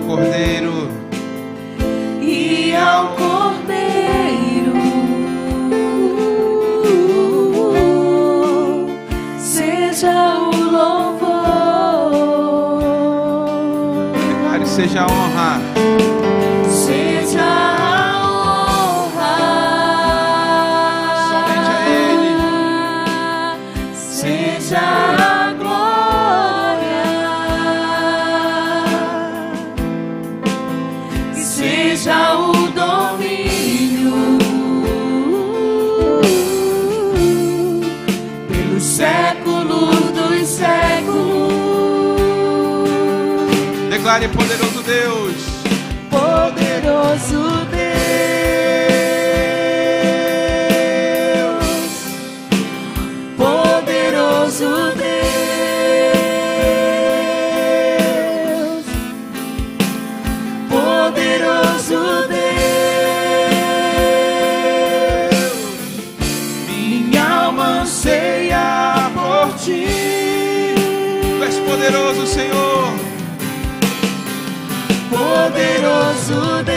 Cordeiro. E ao Cordeiro seja o louvor. Declare: seja a honra. Seja a honra. Somente a Ele. Seja a glória. E seja o domínio pelos séculos dos séculos. Declare: poderoso Deus. Poderoso Deus, poderoso Deus, poderoso Deus, minha alma anseia por ti. Tu és poderoso, Senhor. Poderoso Deus,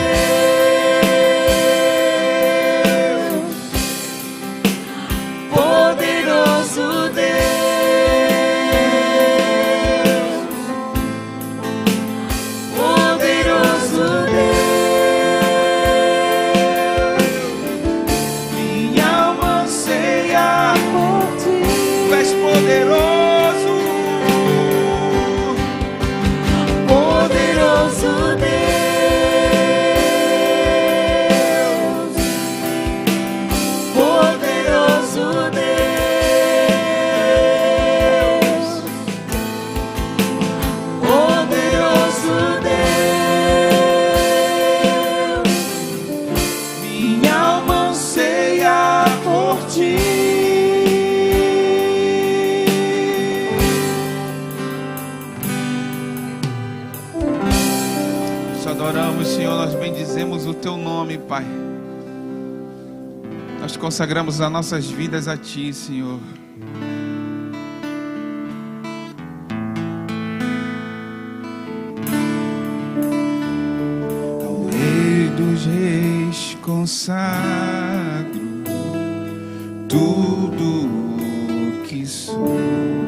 poderoso Deus, poderoso Deus, minha alma anseia por ti. Tu és poderoso. Poderoso Deus, poderoso Deus, poderoso Deus, minha alma anseia por ti. Te adoramos, Senhor. Nós bendizemos o Teu nome, Pai. Nós consagramos as nossas vidas a Ti, Senhor. Ao Rei dos Reis consagro tudo o que sou.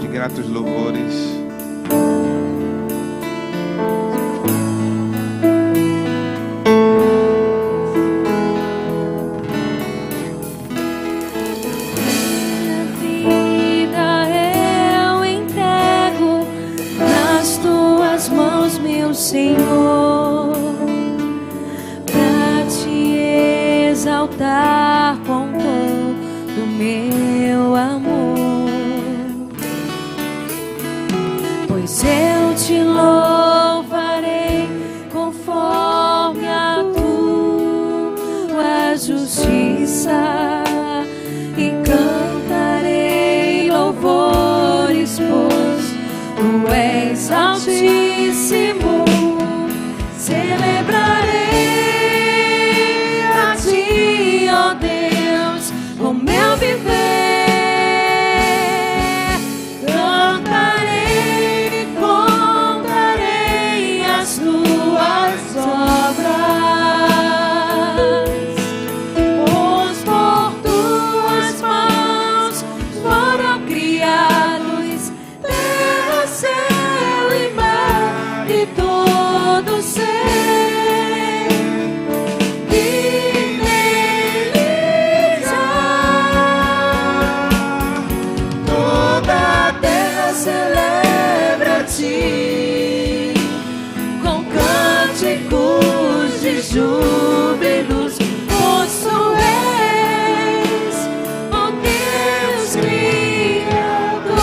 De gratos louvores. Minha vida eu entrego nas tuas mãos, meu Senhor, pra te exaltar com todo o meu amor, pois eu te louvarei conforme a tua justiça. E cantarei louvores, pois tu és altíssimo. Celebrarei a ti, ó Deus, o meu viver. Cantarei e contarei as tuas obras. Pois por tuas mãos foram criados terra, céu e mar e todo ser que neles há. Toda a terra celebra a ti com cânticos de júbilos, pois tu és o Deus Criador.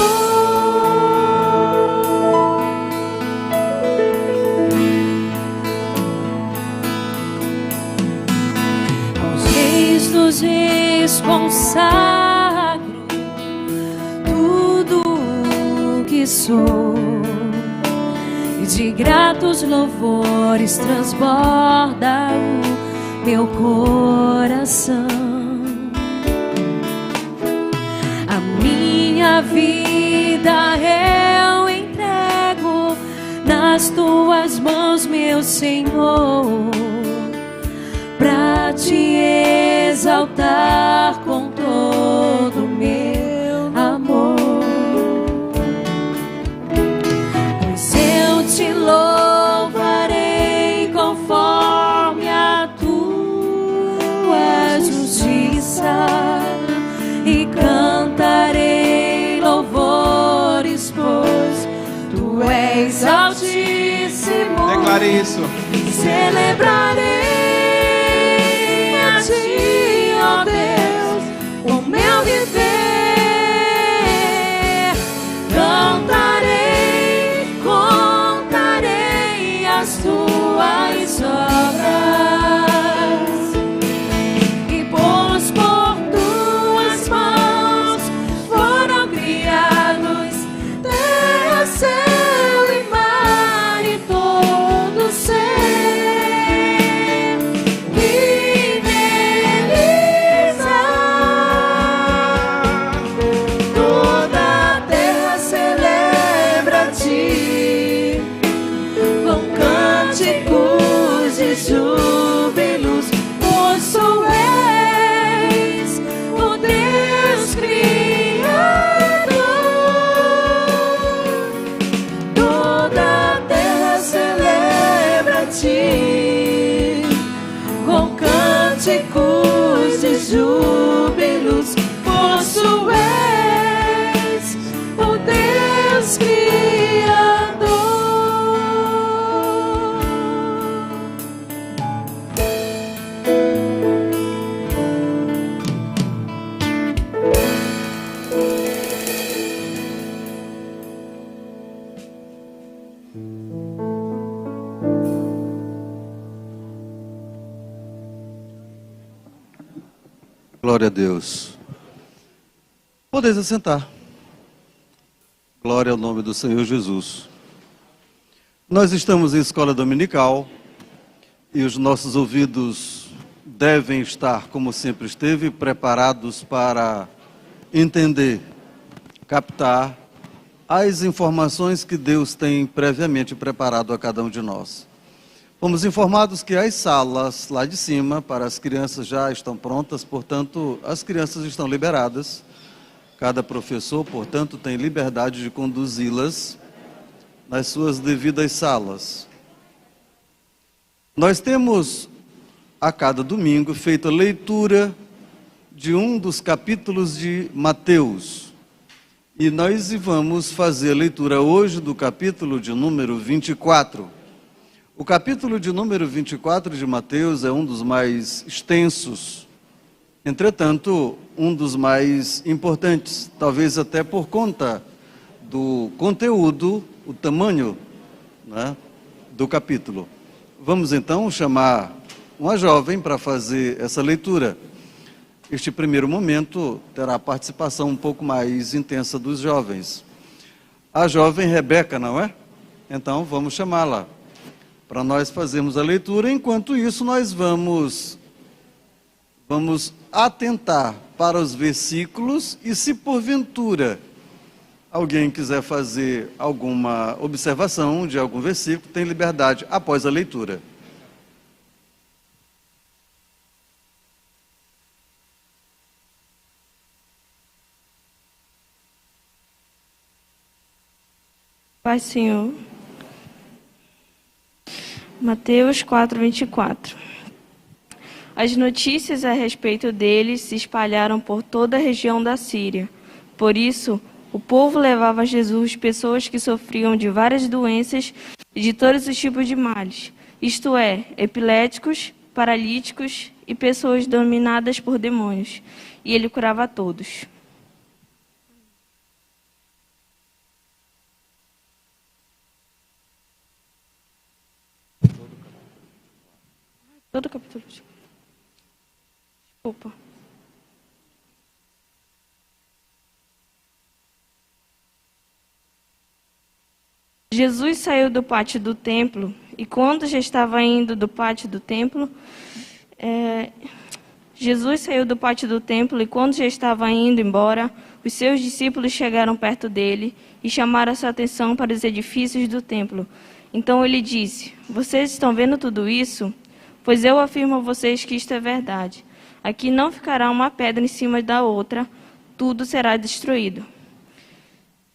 Aos reis dos reis consagro tudo o que sou, e de gratos louvores transborda o meu coração. A minha vida eu entrego nas nas tuas mãos, meu Senhor, pra te exaltar com todo o meu amor. Pois eu te louvarei conforme a tua justiça e cantarei louvores, pois tu és altíssimo. Declare isso. Celebrarei a ti, ó Deus, o meu viver. Cantarei, contarei as tuas obras, e pois por tuas mãos foram criados terra, céu e mar e todo ser. E neles há toda a terra celebra a ti, com cânticos de júbilos, pois tu és o Deus Criador. Toda a terra celebra a ti, com cânticos de júbilos, pois tu és o Deus Criador. Glória a Deus. Podeis assentar. Glória ao nome do Senhor Jesus. Nós estamos em escola dominical e os nossos ouvidos devem estar, como sempre esteve, preparados para entender, captar as informações que Deus tem previamente preparado a cada um de nós. Fomos informados que as salas lá de cima para as crianças já estão prontas, portanto, as crianças estão liberadas. Cada professor, portanto, tem liberdade de conduzi-las nas suas devidas salas. Nós temos, a cada domingo, feito a leitura de um dos capítulos de Mateus. E nós vamos fazer a leitura hoje do capítulo de número 24. O capítulo de número 24 de Mateus é um dos mais extensos, entretanto, um dos mais importantes, talvez até por conta do conteúdo, o tamanho, né, do capítulo. Vamos então chamar uma jovem para fazer essa leitura. Este primeiro momento terá a participação um pouco mais intensa dos jovens. A jovem Rebeca, não é? Então vamos chamá-la para nós fazermos a leitura. Enquanto isso, nós vamos atentar para os versículos e, se porventura alguém quiser fazer alguma observação de algum versículo, tem liberdade após a leitura. Pai, Senhor. Mateus 4:24. As notícias a respeito deles se espalharam por toda a região da Síria. Por isso, o povo levava a Jesus pessoas que sofriam de várias doenças e de todos os tipos de males, isto é, epiléticos, paralíticos e pessoas dominadas por demônios, e ele curava a todos. Todo o capítulo. Desculpa. Jesus saiu do pátio do templo, e quando já estava indo do pátio do templo, Jesus saiu do pátio do templo, e quando já estava indo embora, os seus discípulos chegaram perto dele e chamaram a sua atenção para os edifícios do templo. Então ele disse: vocês estão vendo tudo isso? Pois eu afirmo a vocês que isto é verdade. Aqui não ficará uma pedra em cima da outra, tudo será destruído.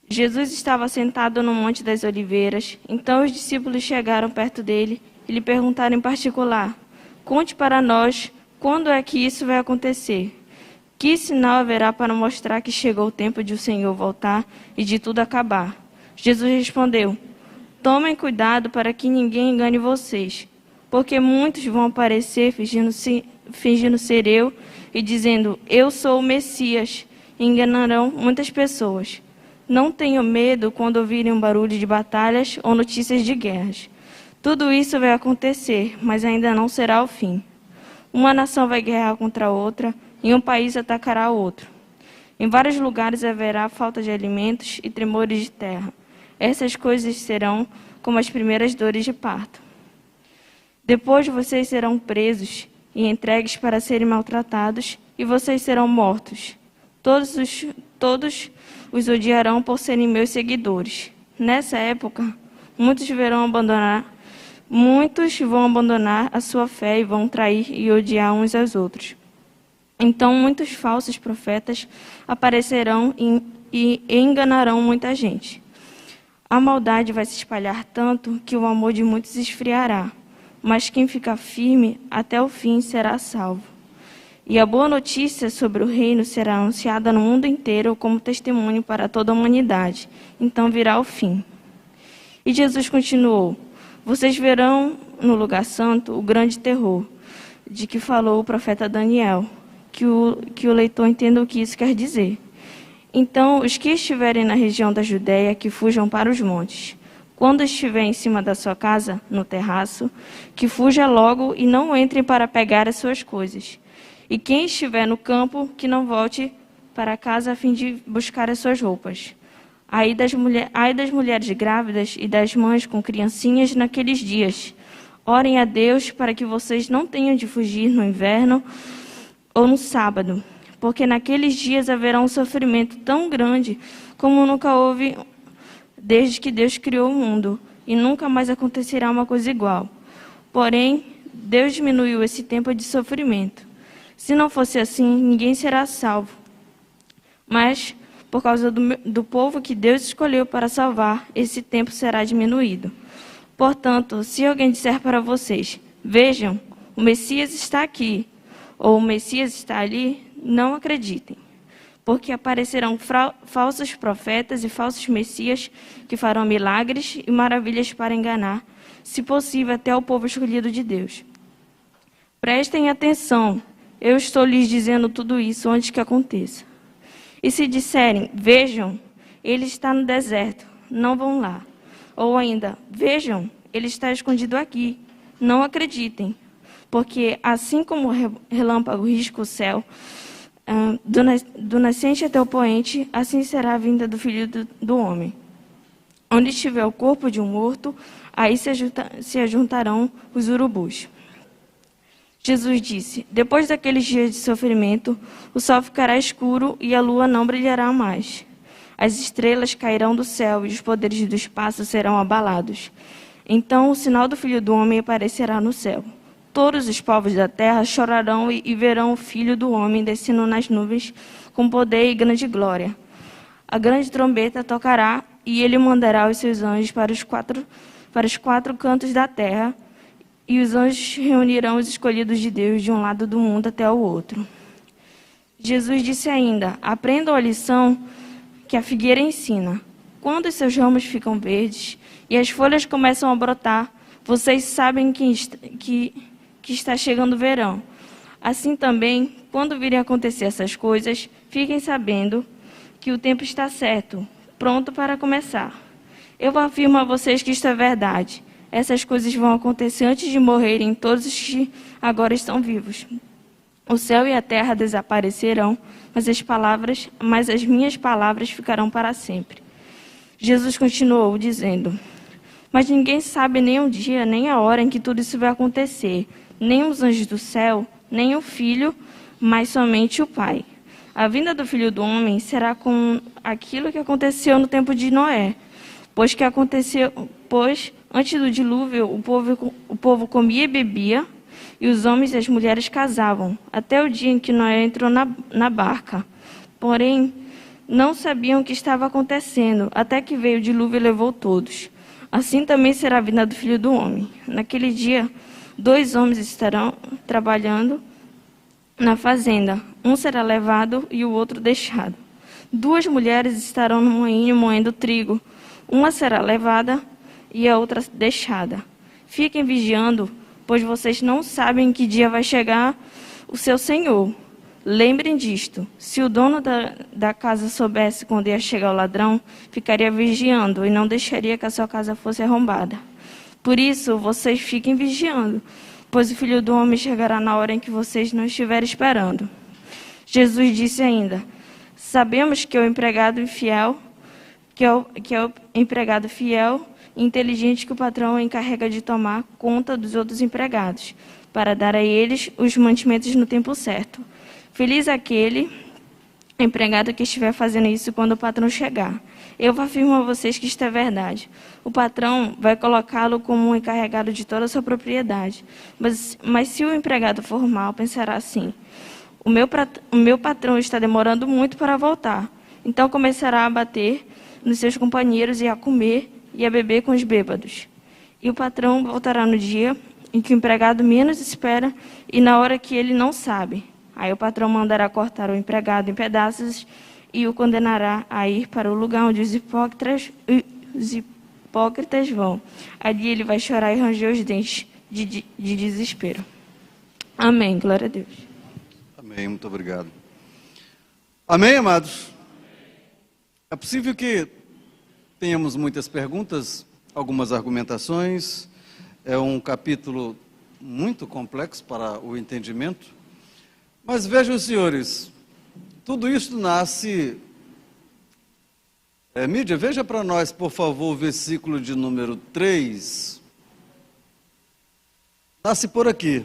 Jesus estava sentado no Monte das Oliveiras. Então os discípulos chegaram perto dele e lhe perguntaram em particular: conte para nós quando é que isso vai acontecer. Que sinal haverá para mostrar que chegou o tempo de o Senhor voltar e de tudo acabar? Jesus respondeu: tomem cuidado para que ninguém engane vocês, porque muitos vão aparecer fingindo ser eu e dizendo: eu sou o Messias, e enganarão muitas pessoas. Não tenham medo quando ouvirem um barulho de batalhas ou notícias de guerras. Tudo isso vai acontecer, mas ainda não será o fim. Uma nação vai guerrear contra a outra e um país atacará o outro. Em vários lugares haverá falta de alimentos e tremores de terra. Essas coisas serão como as primeiras dores de parto. Depois vocês serão presos e entregues para serem maltratados, e vocês serão mortos. Todos os odiarão por serem meus seguidores. Nessa época, muitos vão abandonar a sua fé e vão trair e odiar uns aos outros. Então, muitos falsos profetas aparecerão e enganarão muita gente. A maldade vai se espalhar tanto que o amor de muitos esfriará, mas quem ficar firme até o fim será salvo. E a boa notícia sobre o reino será anunciada no mundo inteiro como testemunho para toda a humanidade. Então virá o fim. E Jesus continuou: vocês verão no lugar santo o grande terror, de que falou o profeta Daniel, que o leitor entenda o que isso quer dizer. Então, os que estiverem na região da Judéia, que fujam para os montes. Quando estiver em cima da sua casa, no terraço, que fuja logo e não entre para pegar as suas coisas. E quem estiver no campo, que não volte para casa a fim de buscar as suas roupas. Ai das mulheres grávidas e das mães com criancinhas naqueles dias. Orem a Deus para que vocês não tenham de fugir no inverno ou no sábado, porque naqueles dias haverá um sofrimento tão grande como nunca houve desde que Deus criou o mundo, e nunca mais acontecerá uma coisa igual. Porém, Deus diminuiu esse tempo de sofrimento. Se não fosse assim, ninguém será salvo. Mas, por causa do povo que Deus escolheu para salvar, esse tempo será diminuído. Portanto, se alguém disser para vocês: vejam, o Messias está aqui, ou o Messias está ali, não acreditem. Porque aparecerão falsos profetas e falsos messias que farão milagres e maravilhas para enganar, se possível, até o povo escolhido de Deus. Prestem atenção, eu estou lhes dizendo tudo isso antes que aconteça. E se disserem: vejam, ele está no deserto, não vão lá. Ou ainda: vejam, ele está escondido aqui, não acreditem. Porque assim como o relâmpago risca o céu, do nascente até o poente, assim será a vinda do Filho do Homem. Onde estiver o corpo de um morto, aí se ajuntarão os urubus. Jesus disse: depois daqueles dias de sofrimento, o sol ficará escuro e a lua não brilhará mais. As estrelas cairão do céu e os poderes do espaço serão abalados. Então o sinal do Filho do Homem aparecerá no céu. Todos os povos da terra chorarão e verão o Filho do Homem descendo nas nuvens com poder e grande glória. A grande trombeta tocará e ele mandará os seus anjos para os quatro cantos da terra, e os anjos reunirão os escolhidos de Deus de um lado do mundo até o outro. Jesus disse ainda: aprendam a lição que a figueira ensina. Quando os seus ramos ficam verdes e as folhas começam a brotar, vocês sabem que está chegando o verão. Assim também, quando virem acontecer essas coisas, fiquem sabendo que o tempo está certo, pronto para começar. Eu afirmo a vocês que isto é verdade. Essas coisas vão acontecer antes de morrerem todos os que agora estão vivos. O céu e a terra desaparecerão, mas as minhas palavras ficarão para sempre. Jesus continuou dizendo: mas ninguém sabe nem o dia, nem a hora em que tudo isso vai acontecer, nem os anjos do céu, nem o Filho, mas somente o Pai. A vinda do Filho do Homem será como aquilo que aconteceu no tempo de Noé, pois antes do dilúvio o povo comia e bebia, e os homens e as mulheres casavam, até o dia em que Noé entrou na barca. Porém, não sabiam o que estava acontecendo, até que veio o dilúvio e levou todos. Assim também será a vinda do Filho do Homem. Naquele dia, 2 homens estarão trabalhando na fazenda. Um será levado e o outro deixado. 2 mulheres estarão no moinho moendo trigo. Uma será levada e a outra deixada. Fiquem vigiando, pois vocês não sabem em que dia vai chegar o seu Senhor. Lembrem disto: se o dono da casa soubesse quando ia chegar o ladrão, ficaria vigiando e não deixaria que a sua casa fosse arrombada. Por isso, vocês fiquem vigiando, pois o Filho do Homem chegará na hora em que vocês não estiverem esperando. Jesus disse ainda: sabemos que o empregado fiel, que é o empregado fiel e inteligente que o patrão encarrega de tomar conta dos outros empregados, para dar a eles os mantimentos no tempo certo. Feliz aquele empregado que estiver fazendo isso quando o patrão chegar. Eu afirmo a vocês que isto é verdade. O patrão vai colocá-lo como um encarregado de toda a sua propriedade. Mas se o empregado for mal, pensará assim: o meu patrão está demorando muito para voltar. Então começará a bater nos seus companheiros e a comer e a beber com os bêbados. E o patrão voltará no dia em que o empregado menos espera e na hora que ele não sabe. Aí o patrão mandará cortar o empregado em pedaços e o condenará a ir para o lugar onde os hipócritas vão. Ali ele vai chorar e ranger os dentes de desespero. Amém. Glória a Deus. Amém. Muito obrigado. Amém, amados? É possível que tenhamos muitas perguntas, algumas argumentações. É um capítulo muito complexo para o entendimento. Mas vejam, senhores, tudo isso nasce... Mídia, veja para nós, por favor, o versículo de número 3. Nasce por aqui.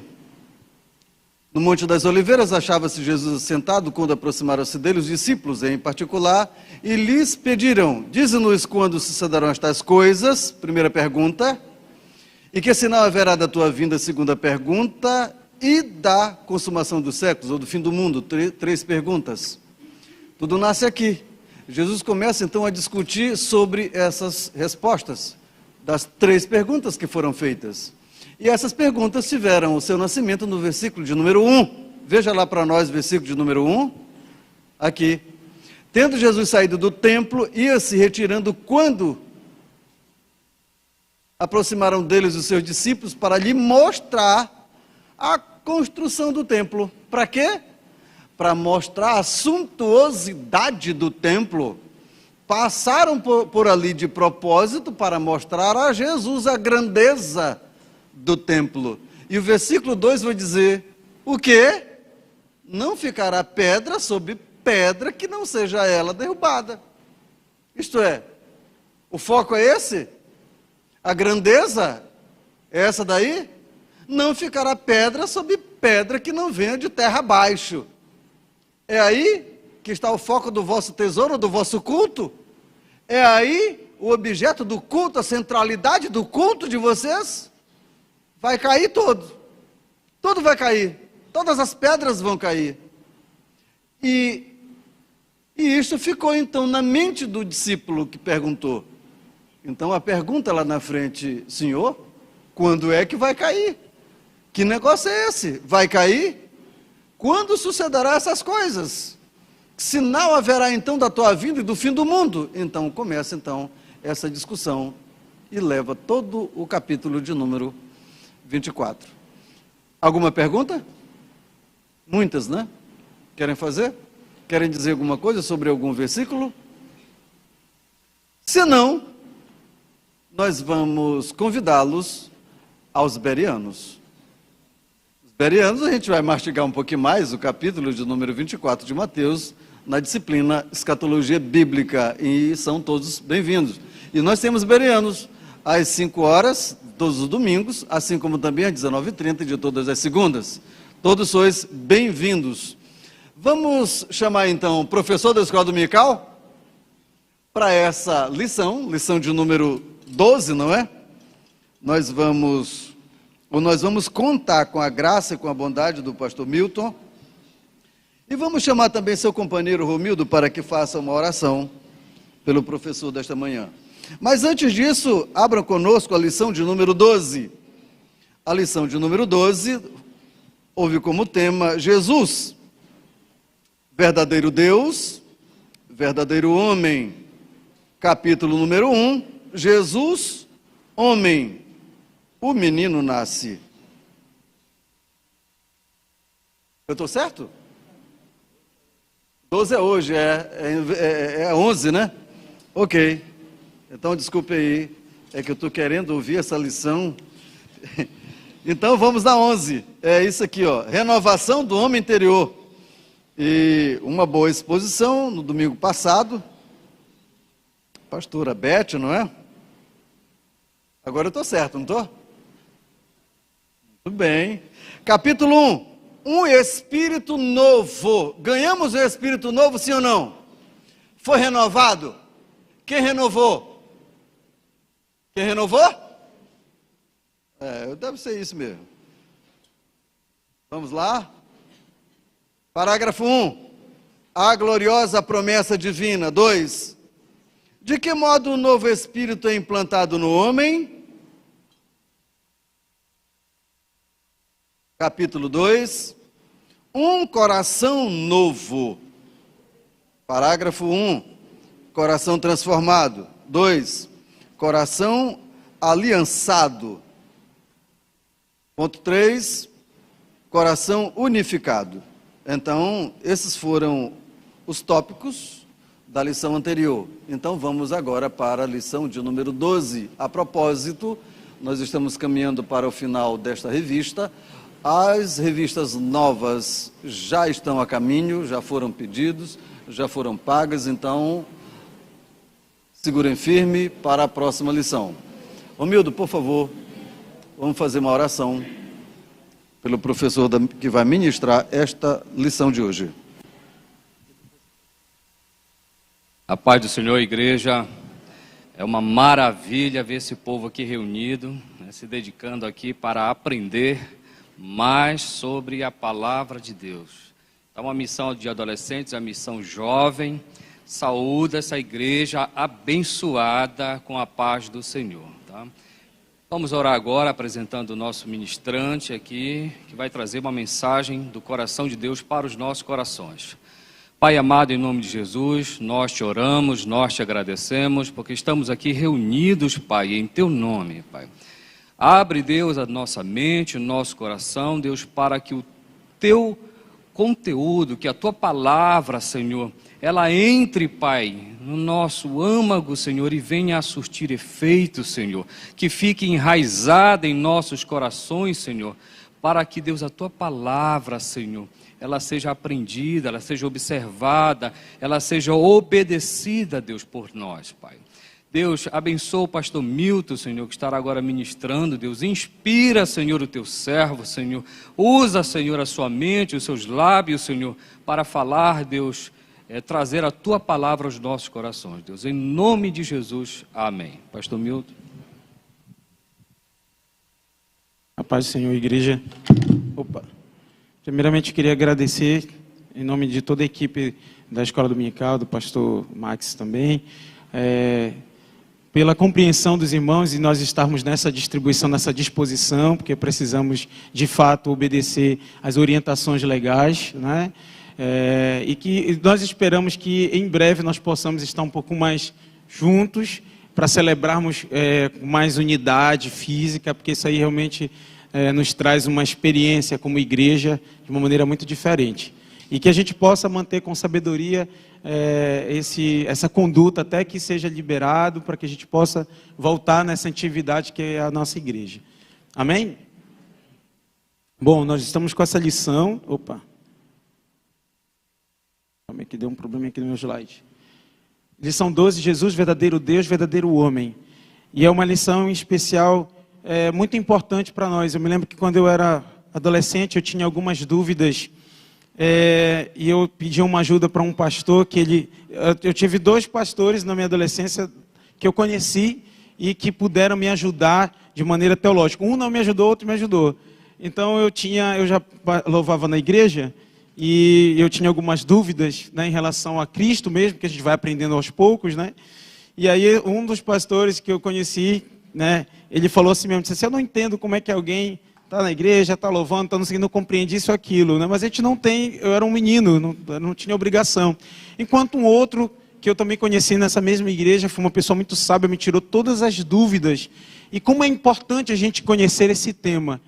No Monte das Oliveiras achava-se Jesus sentado quando aproximaram-se dele os discípulos em particular e lhes pediram: dize-nos quando sucederão estas coisas, primeira pergunta, e que sinal haverá da tua vinda, segunda pergunta, e da consumação dos séculos, ou do fim do mundo, 3 perguntas. Tudo nasce aqui. Jesus começa então a discutir sobre essas respostas, das 3 perguntas que foram feitas. E essas perguntas tiveram o seu nascimento no versículo de número 1. Veja lá para nós, versículo de número 1, aqui. Tendo Jesus saído do templo, ia se retirando quando aproximaram deles os seus discípulos para lhe mostrar a construção do templo. Para quê? Para mostrar a suntuosidade do templo. Passaram por ali de propósito para mostrar a Jesus a grandeza do templo. E o versículo 2 vai dizer: o quê? Não ficará pedra sobre pedra que não seja ela derrubada. Isto é, o foco é esse? A grandeza é essa daí? Não ficará pedra sobre pedra que não venha de terra abaixo. É aí que está o foco do vosso tesouro, do vosso culto? É aí o objeto do culto, a centralidade do culto de vocês? Vai cair todo. Tudo vai cair. Todas as pedras vão cair. E isso ficou então na mente do discípulo que perguntou. Então a pergunta lá na frente: Senhor, quando é que vai cair? Que negócio é esse? Vai cair? Quando sucederá essas coisas? Que sinal haverá então da tua vinda e do fim do mundo? Então começa então essa discussão e leva todo o capítulo de número 24. Alguma pergunta? Muitas, né? Querem fazer? Querem dizer alguma coisa sobre algum versículo? Se não, nós vamos convidá-los aos Bereanos. Os Bereanos a gente vai mastigar um pouquinho mais o capítulo de número 24 de Mateus na disciplina Escatologia Bíblica, e são todos bem-vindos. E nós temos Bereanos às 5 horas, todos os domingos, assim como também às 19h30 de todas as segundas. Todos sois bem-vindos. Vamos chamar então o professor da Escola Dominical para essa lição de número 12, não é? Nós vamos contar com a graça e com a bondade do pastor Milton. E vamos chamar também seu companheiro Romildo para que faça uma oração pelo professor desta manhã. Mas antes disso, abram conosco a lição de número 12. A lição de número 12 houve como tema Jesus, verdadeiro Deus, verdadeiro homem. Capítulo número 1, Jesus, homem. O menino nasce. Eu estou certo? 12 é hoje, é 11, né? Ok. Então, desculpe aí, é que eu estou querendo ouvir essa lição. Então, vamos na 11. É isso aqui, ó. Renovação do homem interior. E uma boa exposição no domingo passado. Pastora Beth, não é? Agora eu estou certo, não estou? Muito bem. Capítulo 1. Um espírito novo. Ganhamos um espírito novo, sim ou não? Foi renovado? Quem renovou? Quem renovou? Deve ser isso mesmo. Vamos lá? Parágrafo 1. A gloriosa promessa divina. 2. De que modo o novo espírito é implantado no homem? Capítulo 2. Um coração novo. Parágrafo 1. Coração transformado. 2. Coração aliançado. Ponto 3. Coração unificado. Então, esses foram os tópicos da lição anterior. Então, vamos agora para a lição de número 12. A propósito, nós estamos caminhando para o final desta revista. As revistas novas já estão a caminho, já foram pedidos, já foram pagas, então segurem firme para a próxima lição. Romildo, por favor, vamos fazer uma oração pelo professor que vai ministrar esta lição de hoje. A paz do Senhor, igreja. É uma maravilha ver esse povo aqui reunido, se dedicando aqui para aprender mais sobre a palavra de Deus. É uma missão de adolescentes, a missão jovem. Saúde essa igreja abençoada com a paz do Senhor. Tá? Vamos orar agora apresentando o nosso ministrante aqui, que vai trazer uma mensagem do coração de Deus para os nossos corações. Pai amado, em nome de Jesus, nós te oramos, nós te agradecemos, porque estamos aqui reunidos, Pai, em teu nome, Pai. Abre, Deus, a nossa mente, o nosso coração, Deus, para que o teu conteúdo, que a tua palavra, Senhor, ela entre, Pai, no nosso âmago, Senhor, e venha a surtir efeito, Senhor, que fique enraizada em nossos corações, Senhor, para que, Deus, a tua palavra, Senhor, ela seja aprendida, ela seja observada, ela seja obedecida, Deus, por nós, Pai. Deus, abençoa o pastor Milton, Senhor, que estará agora ministrando, Deus. Inspira, Senhor, o teu servo, Senhor. Usa, Senhor, a sua mente, os seus lábios, Senhor, para falar, Deus, trazer a tua palavra aos nossos corações, Deus. Em nome de Jesus, amém. Pastor Milton. A paz do Senhor, igreja. Primeiramente, queria agradecer, em nome de toda a equipe da Escola Dominical, do pastor Max também, pela compreensão dos irmãos e nós estarmos nessa distribuição, nessa disposição, porque precisamos, de fato, obedecer às orientações legais, né? E que nós esperamos que, em breve, nós possamos estar um pouco mais juntos para celebrarmos com mais unidade física, porque isso aí realmente nos traz uma experiência como igreja de uma maneira muito diferente. E que a gente possa manter com sabedoria essa conduta até que seja liberado, para que a gente possa voltar nessa atividade que é a nossa igreja. Amém? Bom, nós estamos com essa lição. Calma aí que deu um problema aqui no meu slide. Lição 12, Jesus, verdadeiro Deus, verdadeiro homem. E é uma lição em especial muito importante para nós. Eu me lembro que quando eu era adolescente eu tinha algumas dúvidas e eu pedi uma ajuda para um pastor eu tive 2 pastores na minha adolescência que eu conheci e que puderam me ajudar de maneira teológica. Um não me ajudou, outro me ajudou. Então eu já louvava na igreja e eu tinha algumas dúvidas, né, em relação a Cristo mesmo, que a gente vai aprendendo aos poucos, né? E aí um dos pastores que eu conheci, né, ele falou assim mesmo, disse assim, eu não entendo como é que alguém está na igreja, está louvando, está não compreende isso ou aquilo, né? Mas a gente não tem, eu era um menino, não tinha obrigação. Enquanto um outro que eu também conheci nessa mesma igreja, foi uma pessoa muito sábia, me tirou todas as dúvidas. E como é importante a gente conhecer esse tema,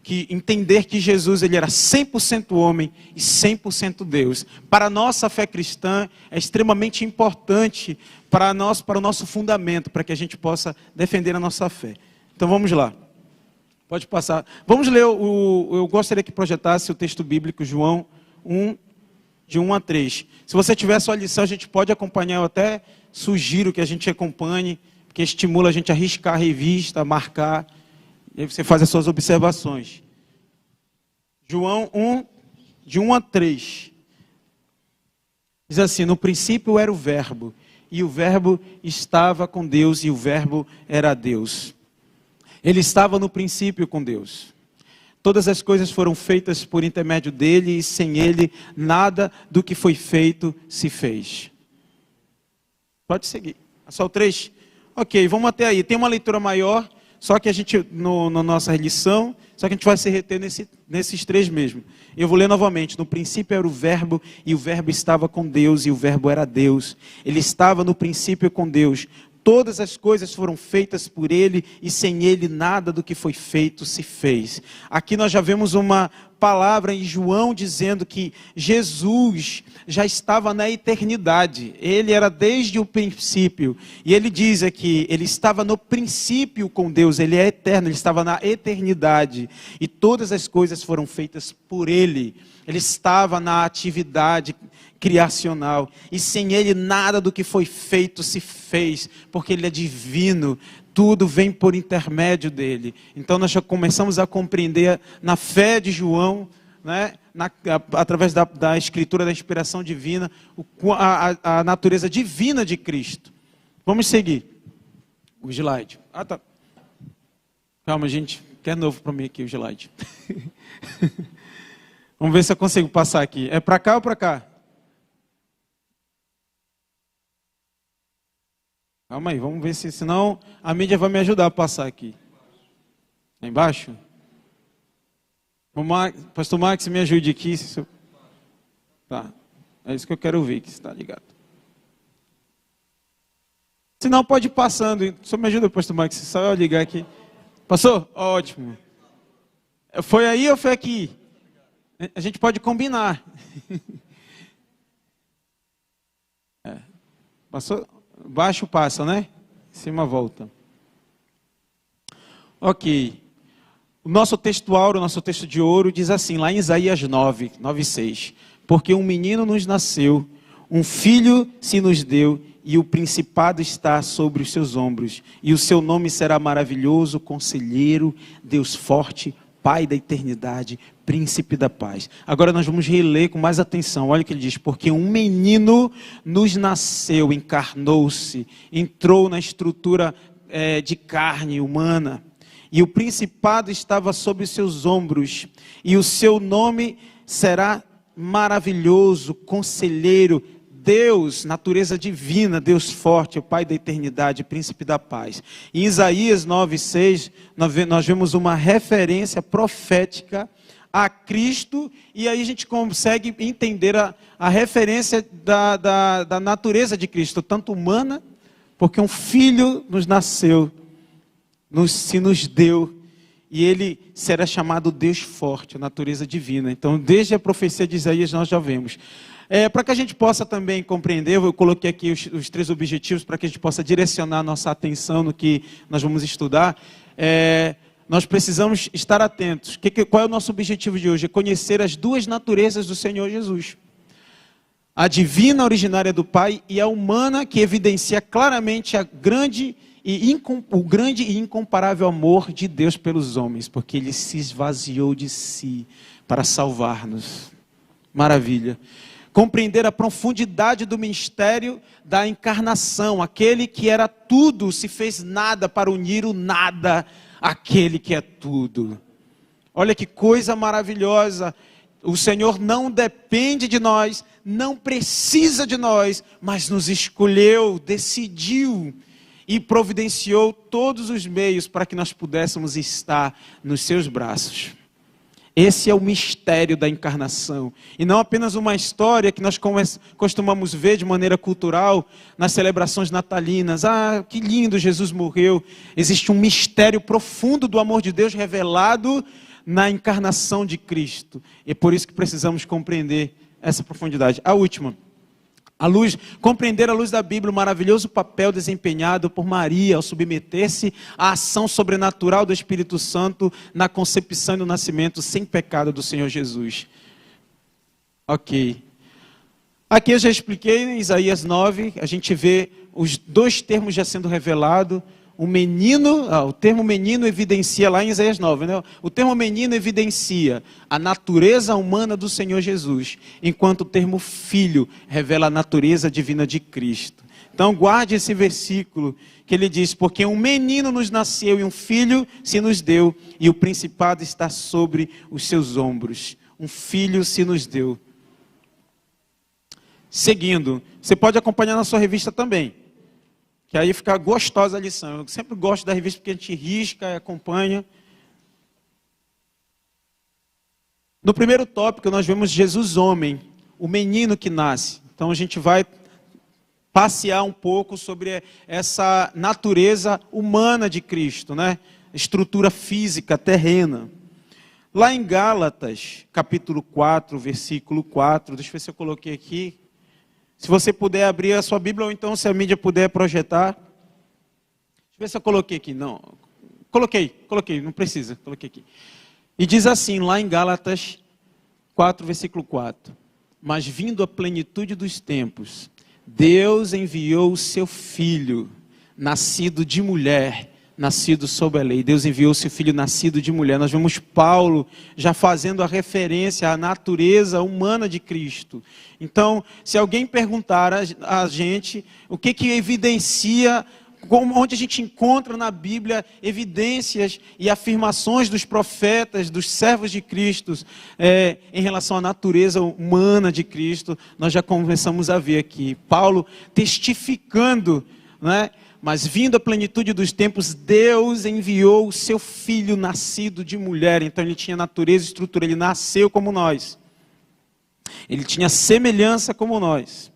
que entender que Jesus ele era 100% homem e 100% Deus. Para a nossa fé cristã é extremamente importante para o nosso fundamento, para que a gente possa defender a nossa fé. Então vamos lá. Pode passar. Vamos ler, eu gostaria que projetasse o texto bíblico, João 1, de 1 a 3. Se você tiver a sua lição, a gente pode acompanhar, eu até sugiro que a gente acompanhe, porque estimula a gente a riscar a revista, a marcar, e aí você faz as suas observações. João 1, de 1 a 3. Diz assim, no princípio era o verbo, e o verbo estava com Deus, e o verbo era Deus. Ele estava no princípio com Deus. Todas as coisas foram feitas por intermédio dele, e sem ele, nada do que foi feito se fez. Pode seguir. Só o 3? Ok, vamos até aí. Tem uma leitura maior, só que a gente, na nossa lição, só que a gente vai se reter nesses 3 mesmo. Eu vou ler novamente. No princípio era o verbo, e o verbo estava com Deus, e o verbo era Deus. Ele estava no princípio com Deus. Todas as coisas foram feitas por ele, e sem ele nada do que foi feito se fez. Aqui nós já vemos uma palavra em João dizendo que Jesus já estava na eternidade. Ele era desde o princípio. E ele diz aqui, ele estava no princípio com Deus, ele é eterno, ele estava na eternidade. E todas as coisas foram feitas por ele. Ele estava na atividade criacional, e sem ele nada do que foi feito se fez, porque ele é divino, tudo vem por intermédio dele. Então nós já começamos a compreender na fé de João, né, através da escritura da inspiração divina, a natureza divina de Cristo. Vamos seguir. O slide. Tá. Calma, gente, quer novo para mim aqui o slide. Vamos ver se eu consigo passar aqui. É para cá ou para cá? Calma aí, vamos ver se, senão a mídia vai me ajudar a passar aqui. É embaixo? Pastor Max, me ajude aqui. Tá, é isso que eu quero ver, que você está ligado. Se não, pode ir passando. Só me ajuda, Pastor Max, só eu ligar aqui. Passou? Ótimo. Foi aí ou foi aqui? A gente pode combinar. Passou? Baixo passa, né? Cima volta. Ok. O nosso textual, o nosso texto de ouro diz assim, lá em Isaías 9:6. Porque um menino nos nasceu, um filho se nos deu, e o principado está sobre os seus ombros. E o seu nome será maravilhoso, conselheiro, Deus forte, Pai da eternidade, príncipe da paz. Agora nós vamos reler com mais atenção. Olha o que ele diz. Porque um menino nos nasceu, encarnou-se, entrou na estrutura de carne humana. E o principado estava sobre os seus ombros. E o seu nome será maravilhoso, conselheiro, Deus, natureza divina, Deus forte, o Pai da eternidade, príncipe da paz. Em Isaías 9:6, nós vemos uma referência profética a Cristo, e aí a gente consegue entender a referência da natureza de Cristo, tanto humana, porque um filho nos nasceu, se nos deu, e ele será chamado Deus forte, a natureza divina. Então, desde a profecia de Isaías nós já vemos. Para que a gente possa também compreender, eu coloquei aqui os 3 objetivos para que a gente possa direcionar nossa atenção no que nós vamos estudar. Nós precisamos estar atentos. Qual é o nosso objetivo de hoje? É conhecer as 2 naturezas do Senhor Jesus. A divina, originária do Pai, e a humana, que evidencia claramente o grande e incomparável amor de Deus pelos homens, porque Ele se esvaziou de si para salvar-nos. Maravilha. Compreender a profundidade do mistério da encarnação. Aquele que era tudo se fez nada para unir o nada àquele que é tudo. Olha que coisa maravilhosa. O Senhor não depende de nós, não precisa de nós, mas nos escolheu, decidiu e providenciou todos os meios para que nós pudéssemos estar nos seus braços. Esse é o mistério da encarnação. E não apenas uma história que nós costumamos ver de maneira cultural nas celebrações natalinas. Ah, que lindo, Jesus morreu. Existe um mistério profundo do amor de Deus revelado na encarnação de Cristo. E é por isso que precisamos compreender essa profundidade. A última. Compreender à luz da Bíblia o maravilhoso papel desempenhado por Maria ao submeter-se à ação sobrenatural do Espírito Santo na concepção e no nascimento sem pecado do Senhor Jesus. Ok. Aqui eu já expliquei em Isaías 9, a gente vê os dois termos já sendo revelados. O menino, o termo menino evidencia lá em Isaías 9, né? O termo menino evidencia a natureza humana do Senhor Jesus, enquanto o termo filho revela a natureza divina de Cristo. Então guarde esse versículo que ele diz: porque um menino nos nasceu e um filho se nos deu, e o principado está sobre os seus ombros. Um filho se nos deu. Seguindo, você pode acompanhar na sua revista também, que aí fica gostosa a lição. Eu sempre gosto da revista porque a gente risca e acompanha. No primeiro tópico nós vemos Jesus homem, o menino que nasce. Então a gente vai passear um pouco sobre essa natureza humana de Cristo, né? Estrutura física, terrena. Lá em Gálatas, capítulo 4, versículo 4, deixa eu ver se eu coloquei aqui. Se você puder abrir a sua Bíblia, ou então se a mídia puder projetar. Deixa eu ver se eu coloquei aqui. Não, coloquei, não precisa, coloquei aqui. E diz assim, lá em Gálatas 4, versículo 4. Mas vindo a plenitude dos tempos, Deus enviou o seu Filho, nascido de mulher, nascido sob a lei. Deus enviou o seu Filho nascido de mulher. Nós vemos Paulo já fazendo a referência à natureza humana de Cristo. Então, se alguém perguntar a gente o que evidencia, onde a gente encontra na Bíblia evidências e afirmações dos profetas, dos servos de Cristo, em relação à natureza humana de Cristo, nós já começamos a ver aqui. Paulo testificando, né? Mas vindo a plenitude dos tempos, Deus enviou o seu Filho nascido de mulher. Então ele tinha natureza e estrutura, ele nasceu como nós. Ele tinha semelhança como nós.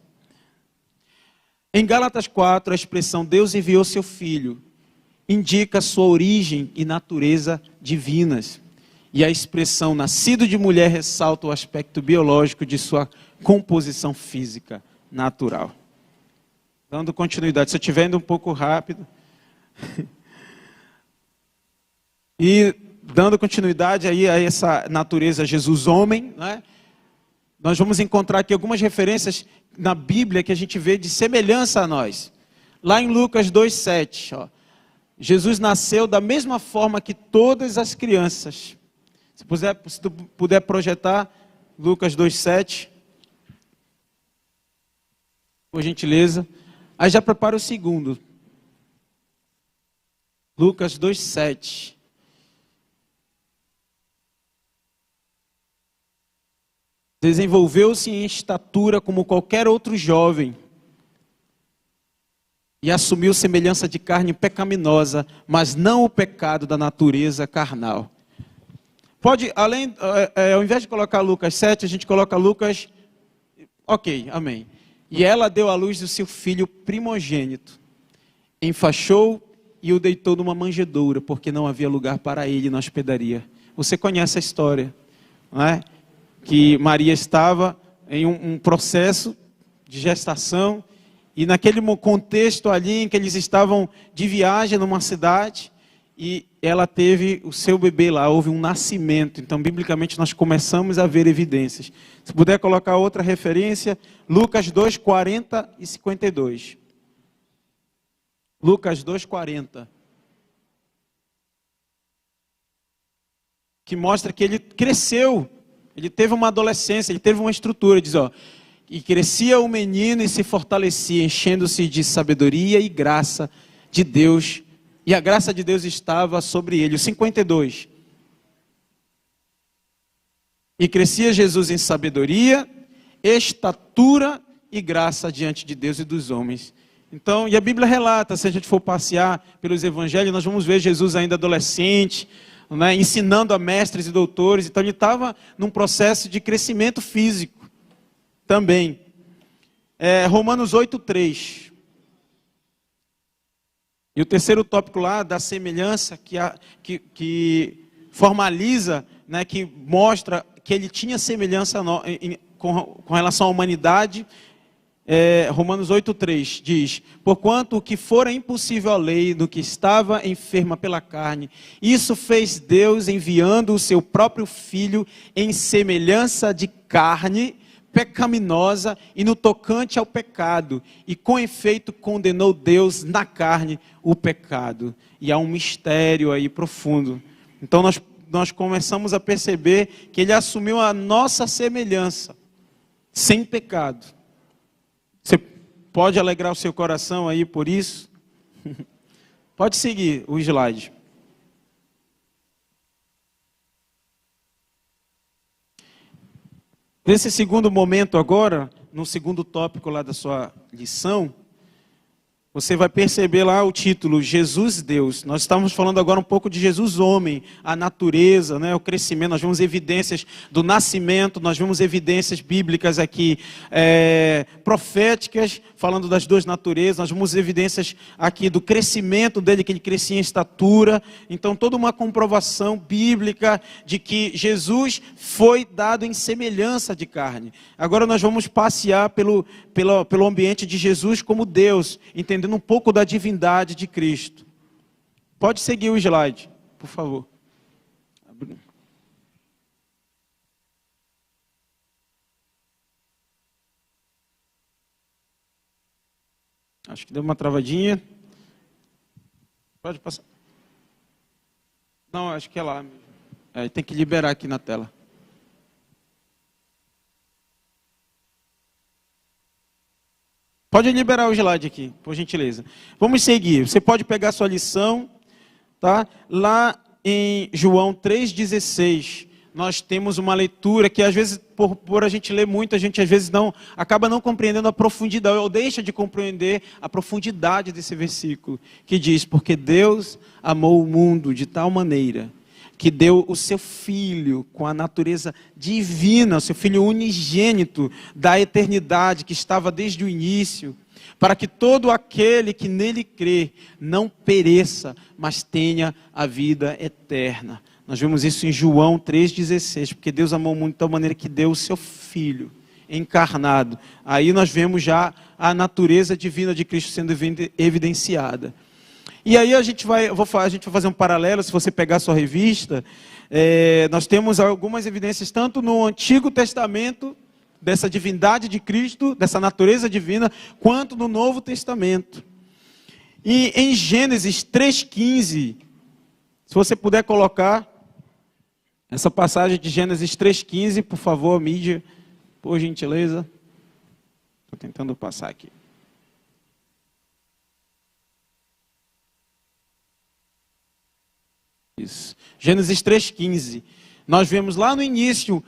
Em Gálatas 4, a expressão Deus enviou seu Filho indica sua origem e natureza divinas. E a expressão nascido de mulher ressalta o aspecto biológico de sua composição física natural. Dando continuidade, se eu estiver indo um pouco rápido. E dando continuidade aí a essa natureza Jesus homem, né? Nós vamos encontrar aqui algumas referências na Bíblia que a gente vê de semelhança a nós. Lá em Lucas 2,7, ó, Jesus nasceu da mesma forma que todas as crianças. Se tu puder projetar, Lucas 2,7, por gentileza. Aí já prepara o segundo. Lucas 2,7. Desenvolveu-se em estatura como qualquer outro jovem e assumiu semelhança de carne pecaminosa, mas não o pecado da natureza carnal. Pode, ao invés de colocar Lucas 7, a gente coloca Lucas... Ok, amém. E ela deu à luz o seu filho primogênito, enfaixou e o deitou numa manjedoura, porque não havia lugar para ele na hospedaria. Você conhece a história, não é? Que Maria estava em um processo de gestação, e naquele contexto ali em que eles estavam de viagem numa cidade, e ela teve o seu bebê lá, houve um nascimento. Então, biblicamente, nós começamos a ver evidências. Se puder colocar outra referência, Lucas 2, 40 e 52. Lucas 2, 40. Que mostra que ele cresceu Ele teve uma adolescência, ele teve uma estrutura, diz, ó, e crescia o menino e se fortalecia, enchendo-se de sabedoria e graça de Deus, e a graça de Deus estava sobre ele. O 52. E crescia Jesus em sabedoria, estatura e graça diante de Deus e dos homens. Então, e a Bíblia relata, se a gente for passear pelos evangelhos, nós vamos ver Jesus ainda adolescente, né, ensinando a mestres e doutores. Então ele estava num processo de crescimento físico também. Romanos 8:3. E o terceiro tópico lá, da semelhança, que formaliza, né, que mostra que ele tinha semelhança com relação à humanidade. Romanos 8:3 diz: porquanto o que fora impossível à lei, no que estava enferma pela carne, isso fez Deus enviando o seu próprio Filho em semelhança de carne pecaminosa e no tocante ao pecado, e com efeito condenou Deus na carne o pecado. E há um mistério aí profundo. Então nós começamos a perceber que ele assumiu a nossa semelhança, sem pecado. Você pode alegrar o seu coração aí por isso? Pode seguir o slide. Nesse segundo momento agora, no segundo tópico lá da sua lição, você vai perceber lá o título, Jesus Deus. Nós estamos falando agora um pouco de Jesus homem, a natureza, né, o crescimento. Nós vemos evidências do nascimento, nós vemos evidências bíblicas aqui, proféticas, falando das duas naturezas. Nós vemos evidências aqui do crescimento dele, que ele crescia em estatura. Então toda uma comprovação bíblica de que Jesus foi dado em semelhança de carne. Agora nós vamos passear pelo ambiente de Jesus como Deus, entendendo um pouco da divindade de Cristo. Pode seguir o slide, por favor. Acho que deu uma travadinha. Pode passar. Não, acho que é lá. Tem que liberar aqui na tela. Pode liberar o slide aqui, por gentileza. Vamos seguir. Você pode pegar sua lição, tá? Lá em João 3,16, nós temos uma leitura que às vezes, por a gente ler muito, a gente às vezes acaba não compreendendo a profundidade, ou deixa de compreender a profundidade desse versículo, que diz: porque Deus amou o mundo de tal maneira que deu o seu Filho com a natureza divina, o seu Filho unigênito da eternidade, que estava desde o início, para que todo aquele que nele crê não pereça, mas tenha a vida eterna. Nós vemos isso em João 3,16, porque Deus amou o mundo de tal maneira que deu o seu Filho encarnado. Aí nós vemos já a natureza divina de Cristo sendo evidenciada. E aí a gente vai fazer um paralelo. Se você pegar a sua revista, nós temos algumas evidências, tanto no Antigo Testamento, dessa divindade de Cristo, dessa natureza divina, quanto no Novo Testamento. E em Gênesis 3,15, se você puder colocar essa passagem de Gênesis 3,15, por favor, mídia, por gentileza. Estou tentando passar aqui. Isso. Gênesis 3,15. Nós vemos lá no início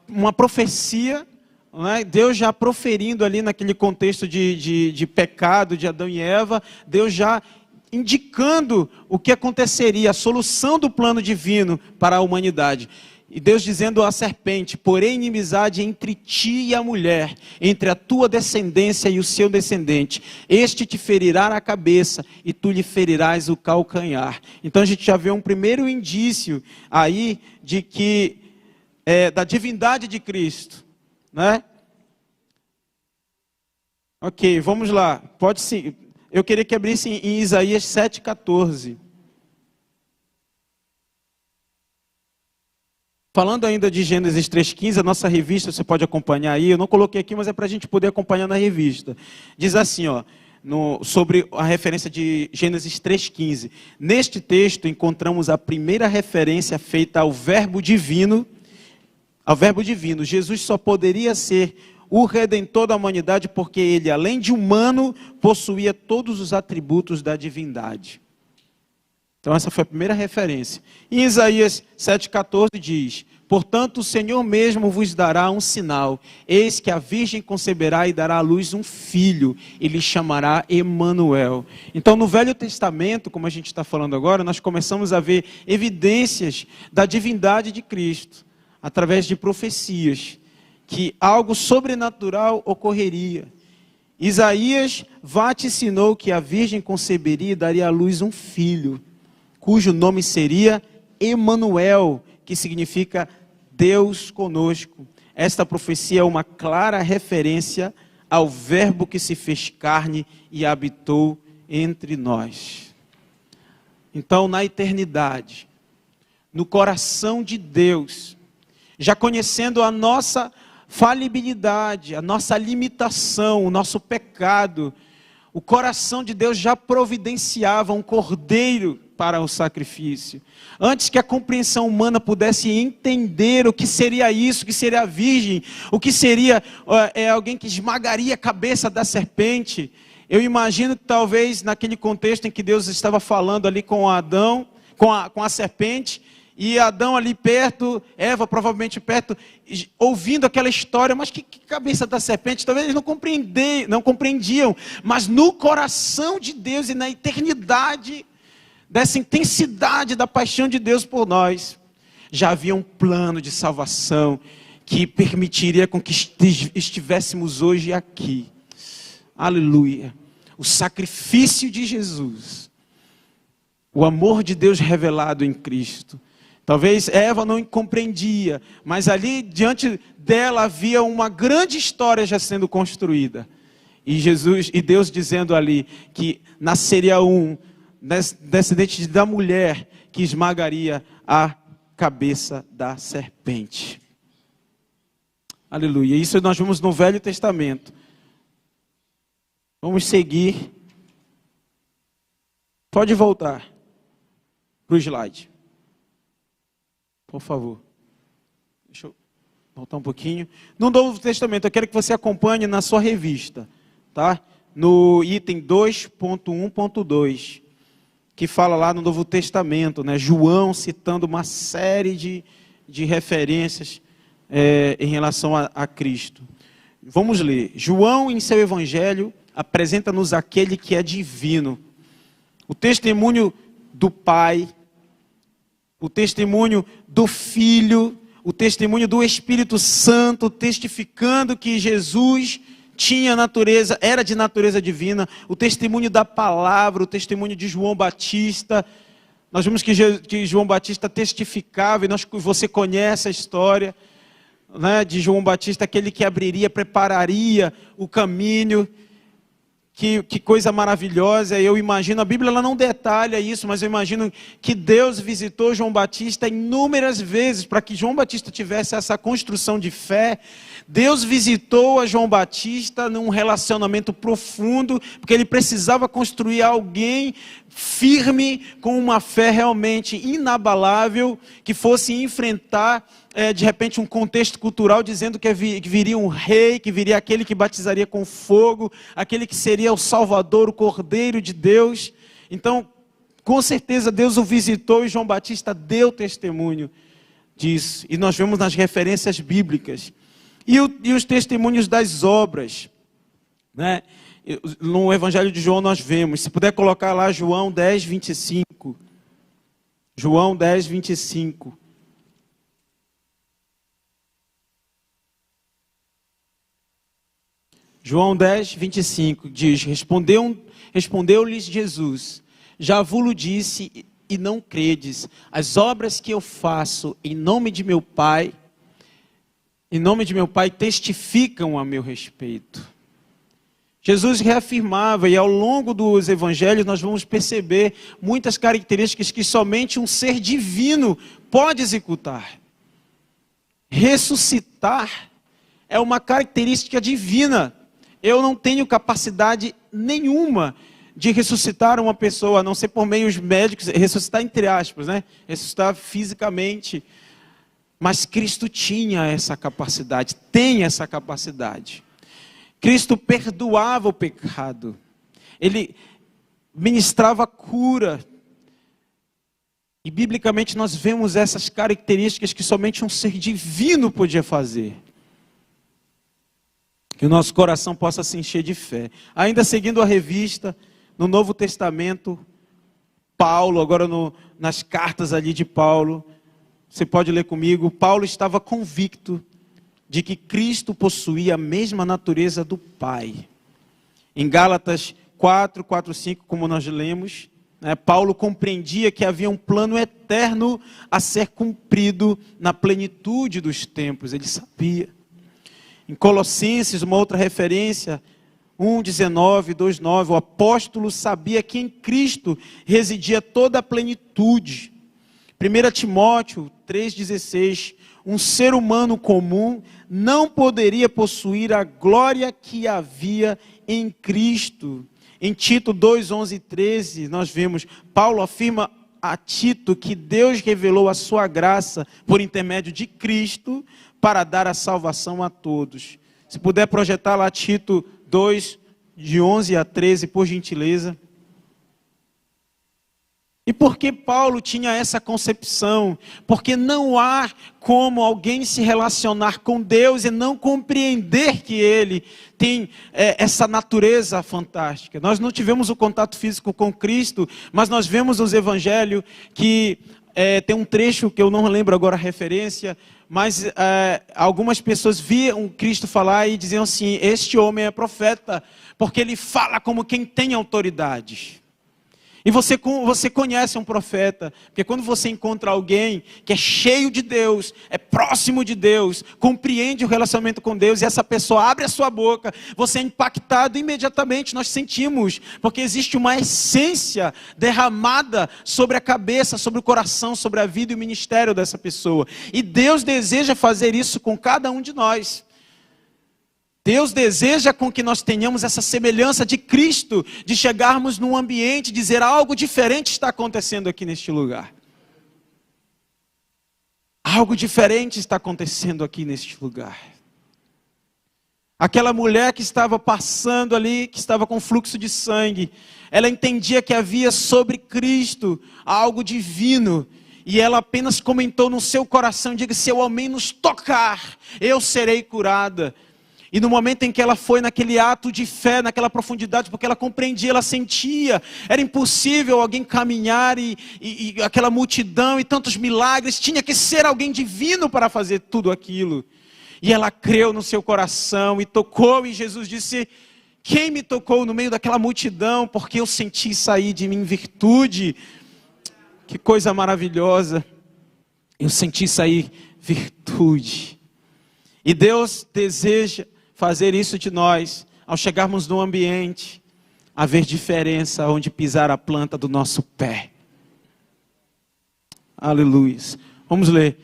uma profecia, né? Deus já proferindo ali naquele contexto de pecado de Adão e Eva, Deus já indicando o que aconteceria, a solução do plano divino para a humanidade. E Deus dizendo à serpente: porém inimizade entre ti e a mulher, entre a tua descendência e o seu descendente. Este te ferirá a cabeça e tu lhe ferirás o calcanhar. Então a gente já vê um primeiro indício aí de que da divindade de Cristo, né? Ok, vamos lá. Pode sim. Eu queria que abrisse em Isaías 7,14. Falando ainda de Gênesis 3,15, a nossa revista, você pode acompanhar aí. Eu não coloquei aqui, mas é para a gente poder acompanhar na revista. Diz assim, ó, sobre a referência de Gênesis 3,15. Neste texto encontramos a primeira referência feita ao verbo divino, ao verbo divino. Jesus só poderia ser o Redentor da humanidade porque ele, além de humano, possuía todos os atributos da divindade. Então essa foi a primeira referência. Em Isaías 7,14 diz: portanto o Senhor mesmo vos dará um sinal, eis que a virgem conceberá e dará à luz um filho, e lhe chamará Emanuel. Então no Velho Testamento, como a gente está falando agora, nós começamos a ver evidências da divindade de Cristo, através de profecias, que algo sobrenatural ocorreria. Isaías vaticinou que a virgem conceberia e daria à luz um filho, cujo nome seria Emanuel, que significa Deus conosco. Esta profecia é uma clara referência ao verbo que se fez carne e habitou entre nós. Então, na eternidade, no coração de Deus, já conhecendo a nossa falibilidade, a nossa limitação, o nosso pecado, o coração de Deus já providenciava um cordeiro para o sacrifício. Antes que a compreensão humana pudesse entender o que seria isso, o que seria a virgem, o que seria alguém que esmagaria a cabeça da serpente. Eu imagino que talvez naquele contexto em que Deus estava falando ali com Adão, com a serpente, e Adão ali perto, Eva provavelmente perto, ouvindo aquela história, mas que cabeça da serpente? Talvez eles não compreendiam, mas no coração de Deus e na eternidade, dessa intensidade da paixão de Deus por nós, já havia um plano de salvação que permitiria com que estivéssemos hoje aqui. Aleluia! O sacrifício de Jesus, o amor de Deus revelado em Cristo. Talvez Eva não compreendia, mas ali diante dela havia uma grande história já sendo construída. E Deus dizendo ali que nasceria descendente da mulher que esmagaria a cabeça da serpente. Aleluia. Isso nós vemos no Velho Testamento. Vamos seguir. Pode voltar para o slide. Por favor. Deixa eu voltar um pouquinho. No Novo Testamento, eu quero que você acompanhe na sua revista, tá? No item 2.1.2, que fala lá no Novo Testamento, né? João citando uma série de referências em relação a Cristo. Vamos ler. João, em seu Evangelho, apresenta-nos aquele que é divino. O testemunho do Pai, o testemunho do Filho, o testemunho do Espírito Santo, testificando que Jesus era de natureza divina, o testemunho da palavra, o testemunho de João Batista. Nós vimos que João Batista testificava, e você conhece a história, né, de João Batista, aquele que abriria, prepararia o caminho. Que coisa maravilhosa. Eu imagino, a Bíblia ela não detalha isso, mas eu imagino que Deus visitou João Batista inúmeras vezes para que João Batista tivesse essa construção de fé. Deus visitou a João Batista num relacionamento profundo, porque ele precisava construir alguém firme, com uma fé realmente inabalável, que fosse enfrentar de repente um contexto cultural dizendo que viria um rei, que viria aquele que batizaria com fogo, aquele que seria o Salvador, o Cordeiro de Deus. Então, com certeza Deus o visitou e João Batista deu testemunho disso. E nós vemos nas referências bíblicas. E os testemunhos das obras, né? No Evangelho de João nós vemos, se puder colocar lá João 10, 25. João 10, 25. João 10, 25 diz: Respondeu-lhes Jesus: já vos disse e não credes. As obras que eu faço em nome de meu Pai testificam a meu respeito. Jesus reafirmava, e ao longo dos evangelhos nós vamos perceber muitas características que somente um ser divino pode executar. Ressuscitar é uma característica divina. Eu não tenho capacidade nenhuma de ressuscitar uma pessoa, a não ser por meios médicos, ressuscitar entre aspas, né? Ressuscitar fisicamente. Mas Cristo tinha essa capacidade, tem essa capacidade. Cristo perdoava o pecado. Ele ministrava cura. E biblicamente nós vemos essas características que somente um ser divino podia fazer. Que o nosso coração possa se encher de fé. Ainda seguindo a revista, no Novo Testamento, Paulo, agora nas cartas ali de Paulo, você pode ler comigo, Paulo estava convicto de que Cristo possuía a mesma natureza do Pai. Em Gálatas 4, 5, como nós lemos, Paulo compreendia que havia um plano eterno a ser cumprido na plenitude dos tempos, ele sabia. Em Colossenses, uma outra referência, 1:19, 2:9, o apóstolo sabia que em Cristo residia toda a plenitude. 1 Timóteo 3:16, um ser humano comum não poderia possuir a glória que havia em Cristo. Em Tito 2:11 e 13, nós vemos, Paulo afirma a Tito que Deus revelou a sua graça por intermédio de Cristo para dar a salvação a todos. Se puder projetar lá Tito 2, de 11 a 13, por gentileza. E por que Paulo tinha essa concepção? Porque não há como alguém se relacionar com Deus e não compreender que Ele tem essa natureza fantástica. Nós não tivemos o contato físico com Cristo, mas nós vemos nos Evangelhos que tem um trecho que eu não lembro agora a referência, mas algumas pessoas viam Cristo falar e diziam assim, este homem é profeta, porque ele fala como quem tem autoridade. E você conhece um profeta, porque quando você encontra alguém que é cheio de Deus, é próximo de Deus, compreende o relacionamento com Deus, e essa pessoa abre a sua boca, você é impactado imediatamente, nós sentimos, porque existe uma essência derramada sobre a cabeça, sobre o coração, sobre a vida e o ministério dessa pessoa. E Deus deseja fazer isso com cada um de nós. Deus deseja com que nós tenhamos essa semelhança de Cristo, de chegarmos num ambiente e dizer algo diferente está acontecendo aqui neste lugar. Algo diferente está acontecendo aqui neste lugar. Aquela mulher que estava passando ali, que estava com fluxo de sangue, ela entendia que havia sobre Cristo algo divino. E ela apenas comentou no seu coração, diga, se eu ao menos tocar, eu serei curada. E no momento em que ela foi naquele ato de fé, naquela profundidade, porque ela compreendia, ela sentia, era impossível alguém caminhar e aquela multidão e tantos milagres, tinha que ser alguém divino para fazer tudo aquilo. E ela creu no seu coração e tocou, e Jesus disse, quem me tocou no meio daquela multidão? Porque eu senti sair de mim virtude. Que coisa maravilhosa, eu senti sair virtude. E Deus deseja fazer isso de nós, ao chegarmos num ambiente, haver diferença onde pisar a planta do nosso pé. Aleluia. Vamos ler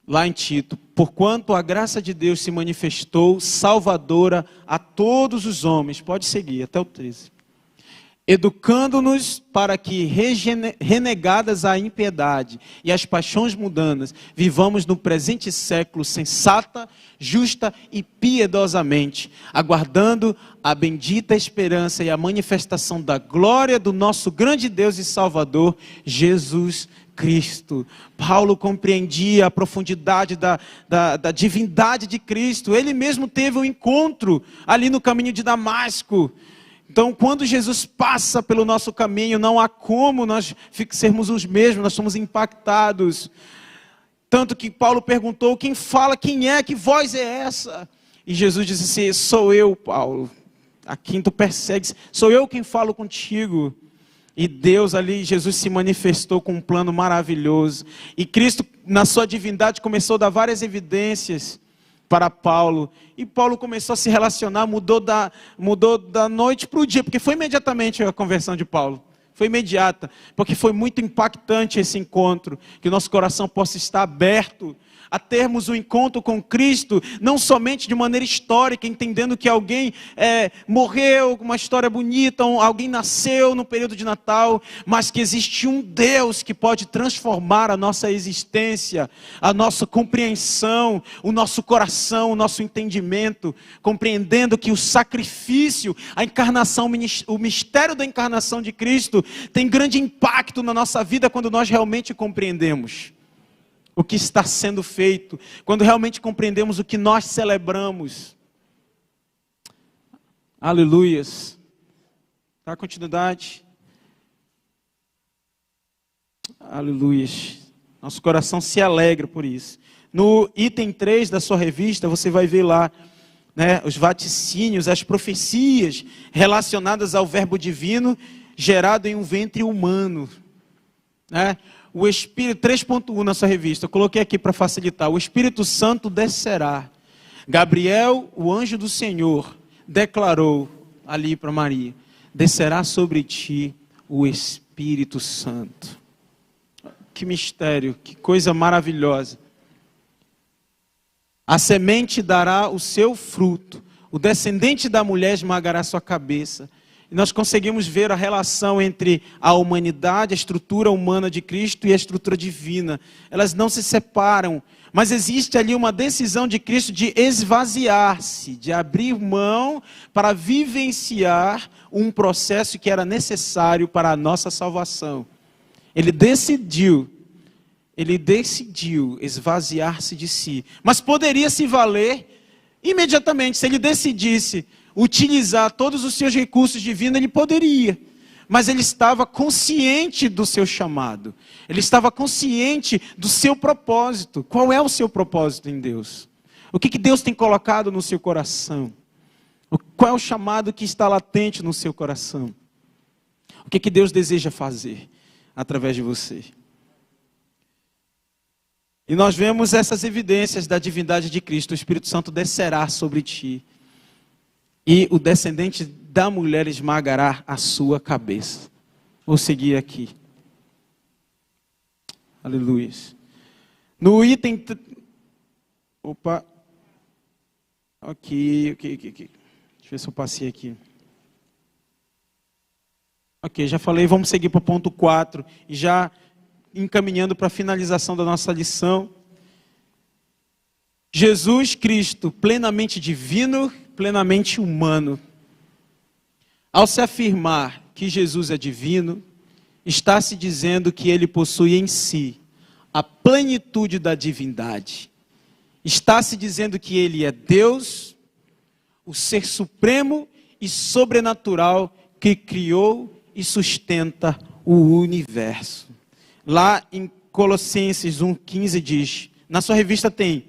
lá em Tito. Porquanto a graça de Deus se manifestou salvadora a todos os homens. Pode seguir até o 13. Educando-nos para que, renegadas a impiedade e as paixões mundanas, vivamos no presente século sensata, justa e piedosamente, aguardando a bendita esperança e a manifestação da glória do nosso grande Deus e Salvador, Jesus Cristo. Paulo compreendia a profundidade da divindade de Cristo. Ele mesmo teve um encontro ali no caminho de Damasco. Então, quando Jesus passa pelo nosso caminho, não há como nós sermos os mesmos, nós somos impactados. Tanto que Paulo perguntou, quem fala, quem é, que voz é essa? E Jesus disse assim, sou eu, Paulo, a quem tu persegues, sou eu quem falo contigo. E Deus ali, Jesus se manifestou com um plano maravilhoso. E Cristo, na sua divindade, começou a dar várias evidências para Paulo, e Paulo começou a se relacionar, mudou da noite para o dia, porque foi imediatamente a conversão de Paulo, foi imediata, porque foi muito impactante esse encontro, que o nosso coração possa estar aberto a termos um encontro com Cristo, não somente de maneira histórica, entendendo que alguém morreu, uma história bonita, alguém nasceu no período de Natal, mas que existe um Deus que pode transformar a nossa existência, a nossa compreensão, o nosso coração, o nosso entendimento, compreendendo que o sacrifício, a encarnação, o mistério da encarnação de Cristo tem grande impacto na nossa vida quando nós realmente compreendemos o que está sendo feito, quando realmente compreendemos o que nós celebramos. Aleluias. Dá continuidade. Aleluias. Nosso coração se alegra por isso. No item 3 da sua revista, você vai ver lá, né, os vaticínios, as profecias relacionadas ao verbo divino gerado em um ventre humano, né? O Espírito, 3.1 na sua revista, eu coloquei aqui para facilitar. O Espírito Santo descerá. Gabriel, o anjo do Senhor, declarou ali para Maria: descerá sobre ti o Espírito Santo. Que mistério, que coisa maravilhosa. A semente dará o seu fruto, o descendente da mulher esmagará sua cabeça. E nós conseguimos ver a relação entre a humanidade, a estrutura humana de Cristo e a estrutura divina. Elas não se separam, mas existe ali uma decisão de Cristo de esvaziar-se, de abrir mão para vivenciar um processo que era necessário para a nossa salvação. Ele decidiu esvaziar-se de si, mas poderia se valer imediatamente. Se ele decidisse utilizar todos os seus recursos divinos, ele poderia, mas ele estava consciente do seu chamado, ele estava consciente do seu propósito. Qual é o seu propósito em Deus? O que Deus tem colocado no seu coração? Qual é o chamado que está latente no seu coração? O que Deus deseja fazer através de você? E nós vemos essas evidências da divindade de Cristo. O Espírito Santo descerá sobre ti, e o descendente da mulher esmagará a sua cabeça. Vou seguir aqui. Aleluia. No item... Opa. Ok. Deixa eu ver se eu passei aqui. Ok, já falei, vamos seguir para o ponto 4. E já encaminhando para a finalização da nossa lição. Jesus Cristo, plenamente divino, plenamente humano. Ao se afirmar que Jesus é divino, está se dizendo que ele possui em si a plenitude da divindade. Está se dizendo que ele é Deus, o ser supremo e sobrenatural que criou e sustenta o universo. Lá em Colossenses 1,15 diz, na sua revista tem,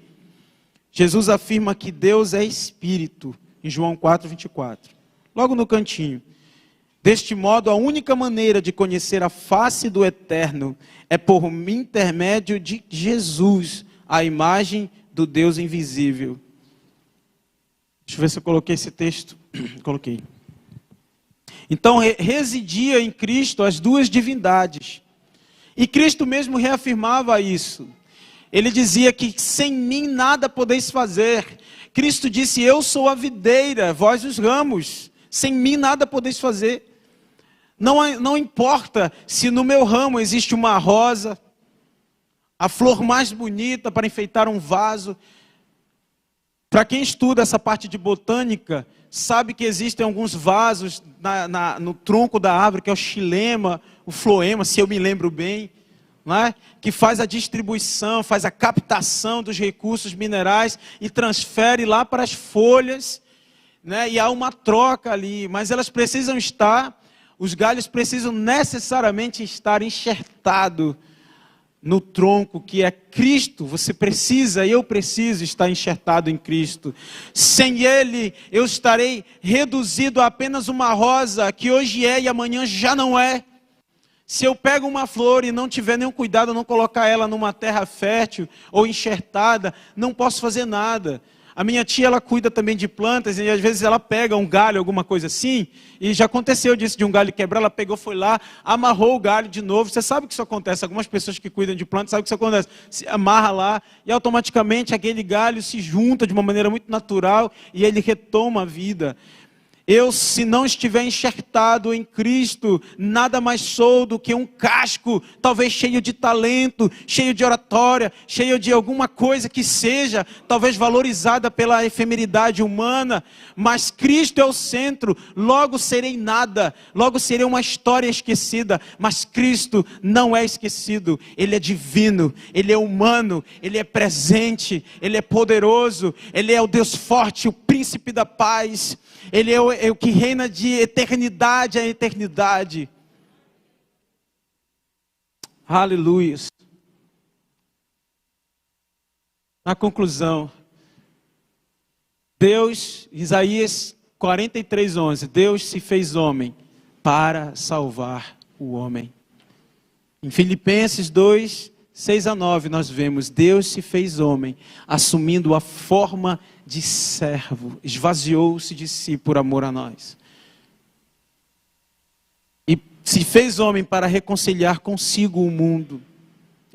Jesus afirma que Deus é Espírito, em João 4,24. Logo no cantinho. Deste modo, a única maneira de conhecer a face do Eterno é por intermédio de Jesus, a imagem do Deus invisível. Deixa eu ver se eu coloquei esse texto. Coloquei. Então, residia em Cristo as duas divindades. E Cristo mesmo reafirmava isso. Ele dizia que sem mim nada podeis fazer. Cristo disse, eu sou a videira, vós os ramos. Sem mim nada podeis fazer. Não importa se no meu ramo existe uma rosa, a flor mais bonita para enfeitar um vaso. Para quem estuda essa parte de botânica, sabe que existem alguns vasos no tronco da árvore, que é o xilema, o floema, se eu me lembro bem, não é? Que faz a distribuição, faz a captação dos recursos minerais e transfere lá para as folhas, né? E há uma troca ali, mas elas precisam estar, os galhos precisam necessariamente estar enxertados no tronco que é Cristo. Você precisa, eu preciso estar enxertado em Cristo. Sem Ele, eu estarei reduzido a apenas uma rosa, que hoje é e amanhã já não é. Se eu pego uma flor e não tiver nenhum cuidado, não colocar ela numa terra fértil ou enxertada, não posso fazer nada. A minha tia, ela cuida também de plantas e às vezes ela pega um galho, alguma coisa assim, e já aconteceu disso, de um galho quebrar, ela pegou, foi lá, amarrou o galho de novo. Você sabe que isso acontece, algumas pessoas que cuidam de plantas sabem que isso acontece. Se amarra lá e automaticamente aquele galho se junta de uma maneira muito natural e ele retoma a vida. Eu, se não estiver enxertado em Cristo, nada mais sou do que um casco, talvez cheio de talento, cheio de oratória, cheio de alguma coisa que seja, talvez valorizada pela efemeridade humana, mas Cristo é o centro, logo serei nada, logo serei uma história esquecida, mas Cristo não é esquecido, Ele é divino, Ele é humano, Ele é presente, Ele é poderoso, Ele é o Deus forte, o príncipe da paz, Ele é o que reina de eternidade a eternidade. Aleluia. Na conclusão, Deus, Isaías 43:11, Deus se fez homem para salvar o homem. Em Filipenses 2:6-9 nós vemos, Deus se fez homem, assumindo a forma de servo, esvaziou-se de si por amor a nós. E se fez homem para reconciliar consigo o mundo.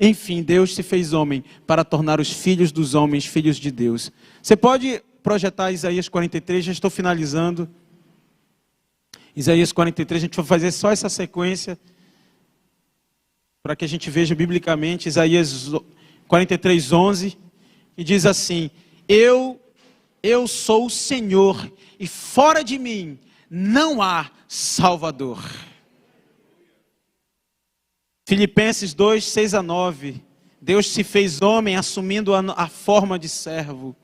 Enfim, Deus se fez homem para tornar os filhos dos homens filhos de Deus. Você pode projetar Isaías 43, já estou finalizando. Isaías 43, a gente vai fazer só essa sequência, para que a gente veja biblicamente, Isaías 43:11, e diz assim, eu sou o Senhor, e fora de mim não há Salvador. Filipenses 2:6-9, Deus se fez homem assumindo a forma de servo.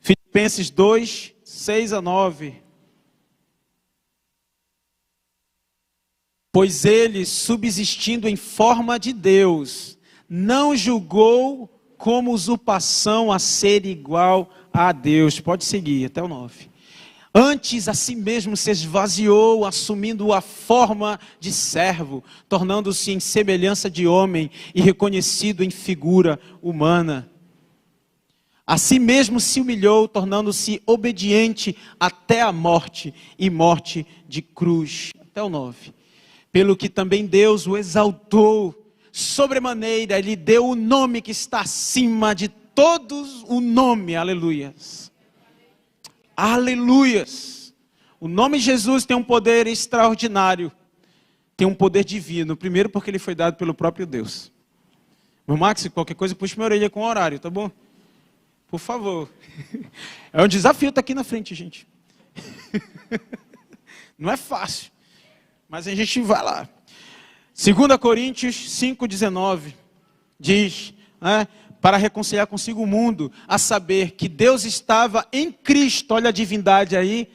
Filipenses 2:6-9, pois ele, subsistindo em forma de Deus, não julgou como usurpação a ser igual a Deus. Pode seguir até o 9. Antes a si mesmo se esvaziou, assumindo a forma de servo, tornando-se em semelhança de homem e reconhecido em figura humana. A si mesmo se humilhou, tornando-se obediente até a morte, e morte de cruz. Até o 9. Pelo que também Deus o exaltou sobremaneira, Ele deu o nome que está acima de todos o nome, aleluias. Aleluias. O nome de Jesus tem um poder extraordinário, tem um poder divino. Primeiro porque ele foi dado pelo próprio Deus. Meu Max, qualquer coisa, puxa minha orelha com o horário, tá bom? Por favor. É um desafio estar aqui na frente, gente. Não é fácil, mas a gente vai lá. 2 Coríntios 5:19 diz, para reconciliar consigo o mundo, a saber que Deus estava em Cristo, olha a divindade aí,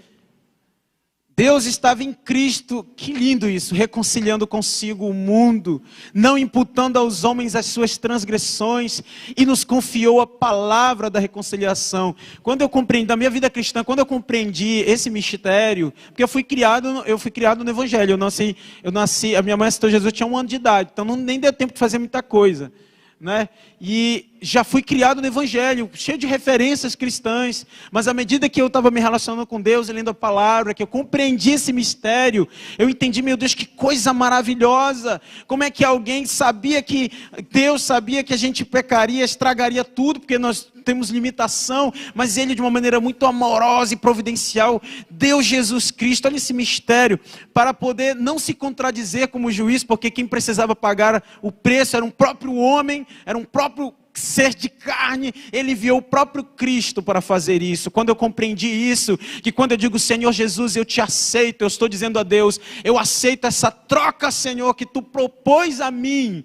Deus estava em Cristo, que lindo isso, reconciliando consigo o mundo, não imputando aos homens as suas transgressões, e nos confiou a palavra da reconciliação. Quando eu compreendi, da minha vida cristã, quando eu compreendi esse mistério, porque eu fui criado no Evangelho, eu nasci, a minha mãe aceitou Jesus, eu tinha 1 ano de idade, então nem deu tempo de fazer muita coisa. E já fui criado no Evangelho, cheio de referências cristãs, mas à medida que eu estava me relacionando com Deus, lendo a palavra, que eu compreendi esse mistério, eu entendi, meu Deus, que coisa maravilhosa, como é que alguém sabia que, Deus sabia que a gente pecaria, estragaria tudo, porque nós temos limitação, mas Ele de uma maneira muito amorosa e providencial, deu Jesus Cristo, olha esse mistério, para poder não se contradizer como juiz, porque quem precisava pagar o preço era um próprio homem, era um próprio ser de carne, Ele enviou o próprio Cristo para fazer isso. Quando eu compreendi isso, que quando eu digo Senhor Jesus, eu te aceito, eu estou dizendo a Deus, eu aceito essa troca, Senhor, que Tu propôs a mim,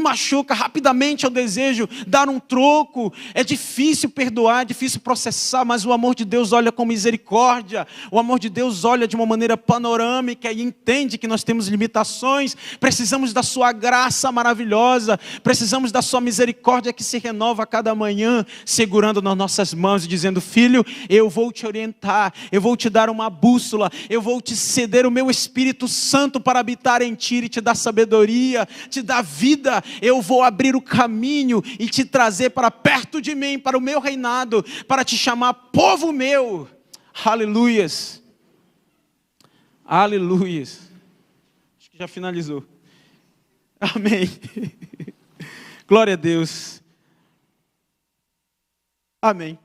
machuca, rapidamente eu desejo dar um troco. É difícil perdoar, é difícil processar, mas o amor de Deus olha com misericórdia. O amor de Deus olha de uma maneira panorâmica e entende que nós temos limitações. Precisamos da sua graça maravilhosa, precisamos da sua misericórdia que se renova a cada manhã, segurando nas nossas mãos e dizendo: filho, eu vou te orientar, eu vou te dar uma bússola, eu vou te ceder o meu Espírito Santo para habitar em ti e te dar sabedoria, te dar vida. Eu vou abrir o caminho e te trazer para perto de mim, para o meu reinado, para te chamar povo meu. Aleluias. Aleluias. Acho que já finalizou. Amém. Glória a Deus. Amém.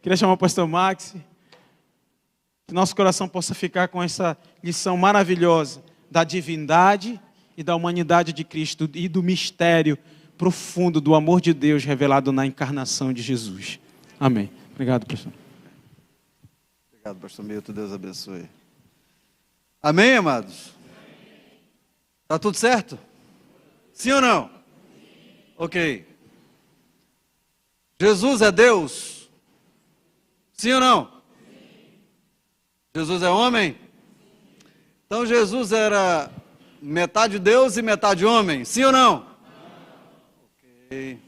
Queria chamar o pastor Max. Que nosso coração possa ficar com essa lição maravilhosa da divindade e da humanidade de Cristo e do mistério profundo do amor de Deus revelado na encarnação de Jesus. Amém. Obrigado, pastor. Obrigado, pastor Milton. Deus abençoe. Amém, amados? Está tudo certo? Sim ou não? Ok. Jesus é Deus? Sim ou não? Jesus é homem? Então Jesus era metade Deus e metade homem, sim ou não? Ok.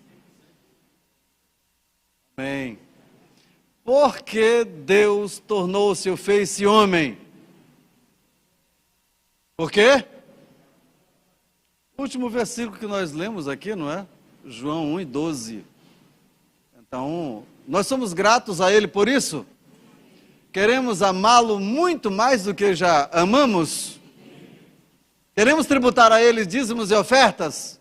Amém. Por que Deus tornou-se ou fez-se homem? Por quê? O último versículo que nós lemos aqui, não é? João 1:12. Então, nós somos gratos a Ele por isso? Queremos amá-lo muito mais do que já amamos? Queremos tributar a Ele dízimos e ofertas?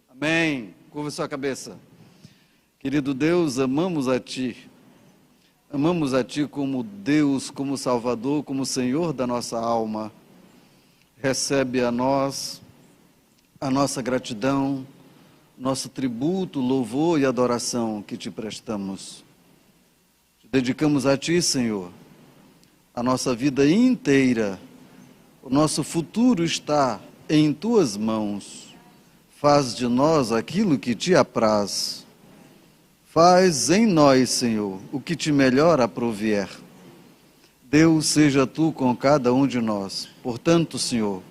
Amém. Curva sua cabeça. Querido Deus, amamos a Ti. Amamos a Ti como Deus, como Salvador, como Senhor da nossa alma. Recebe a nós a nossa gratidão, nosso tributo, louvor e adoração que Te prestamos. Dedicamos a Ti, Senhor, a nossa vida inteira. O nosso futuro está em Tuas mãos. Faz de nós aquilo que Te apraz. Faz em nós, Senhor, o que Te melhor aprouvier. Deus, seja Tu com cada um de nós. Portanto, Senhor,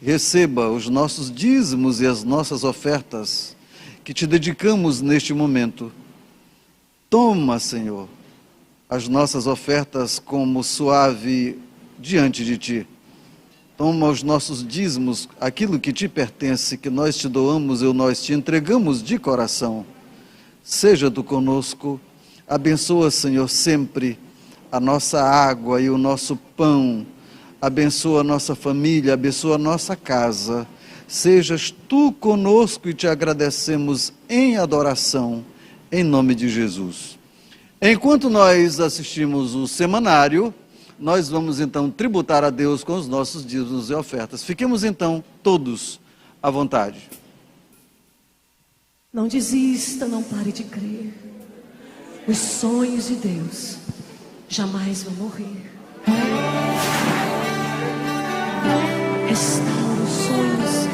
receba os nossos dízimos e as nossas ofertas que Te dedicamos neste momento. Toma, Senhor, as nossas ofertas como suave diante de Ti. Toma os nossos dízimos, aquilo que Te pertence, que nós Te doamos e nós Te entregamos de coração. Seja Tu conosco, abençoa, Senhor, sempre a nossa água e o nosso pão, abençoa a nossa família, abençoa a nossa casa. Sejas Tu conosco e Te agradecemos em adoração, em nome de Jesus. Enquanto nós assistimos o semanário, nós vamos então tributar a Deus com os nossos dízimos e ofertas. Fiquemos então todos à vontade. Não desista, não pare de crer. Os sonhos de Deus jamais vão morrer. Restaura os sonhos.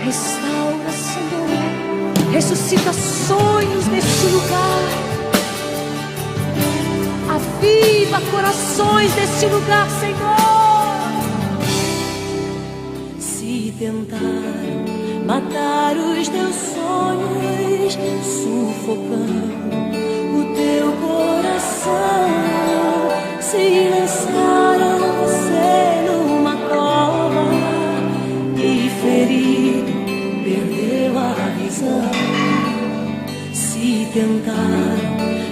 Restaura, Senhor. Ressuscita sonhos neste lugar. Aviva corações deste lugar, Senhor. Se tentar matar os teus sonhos, sufocando o teu coração, se lançaram você numa cova e ferido perdeu a visão. Se tentar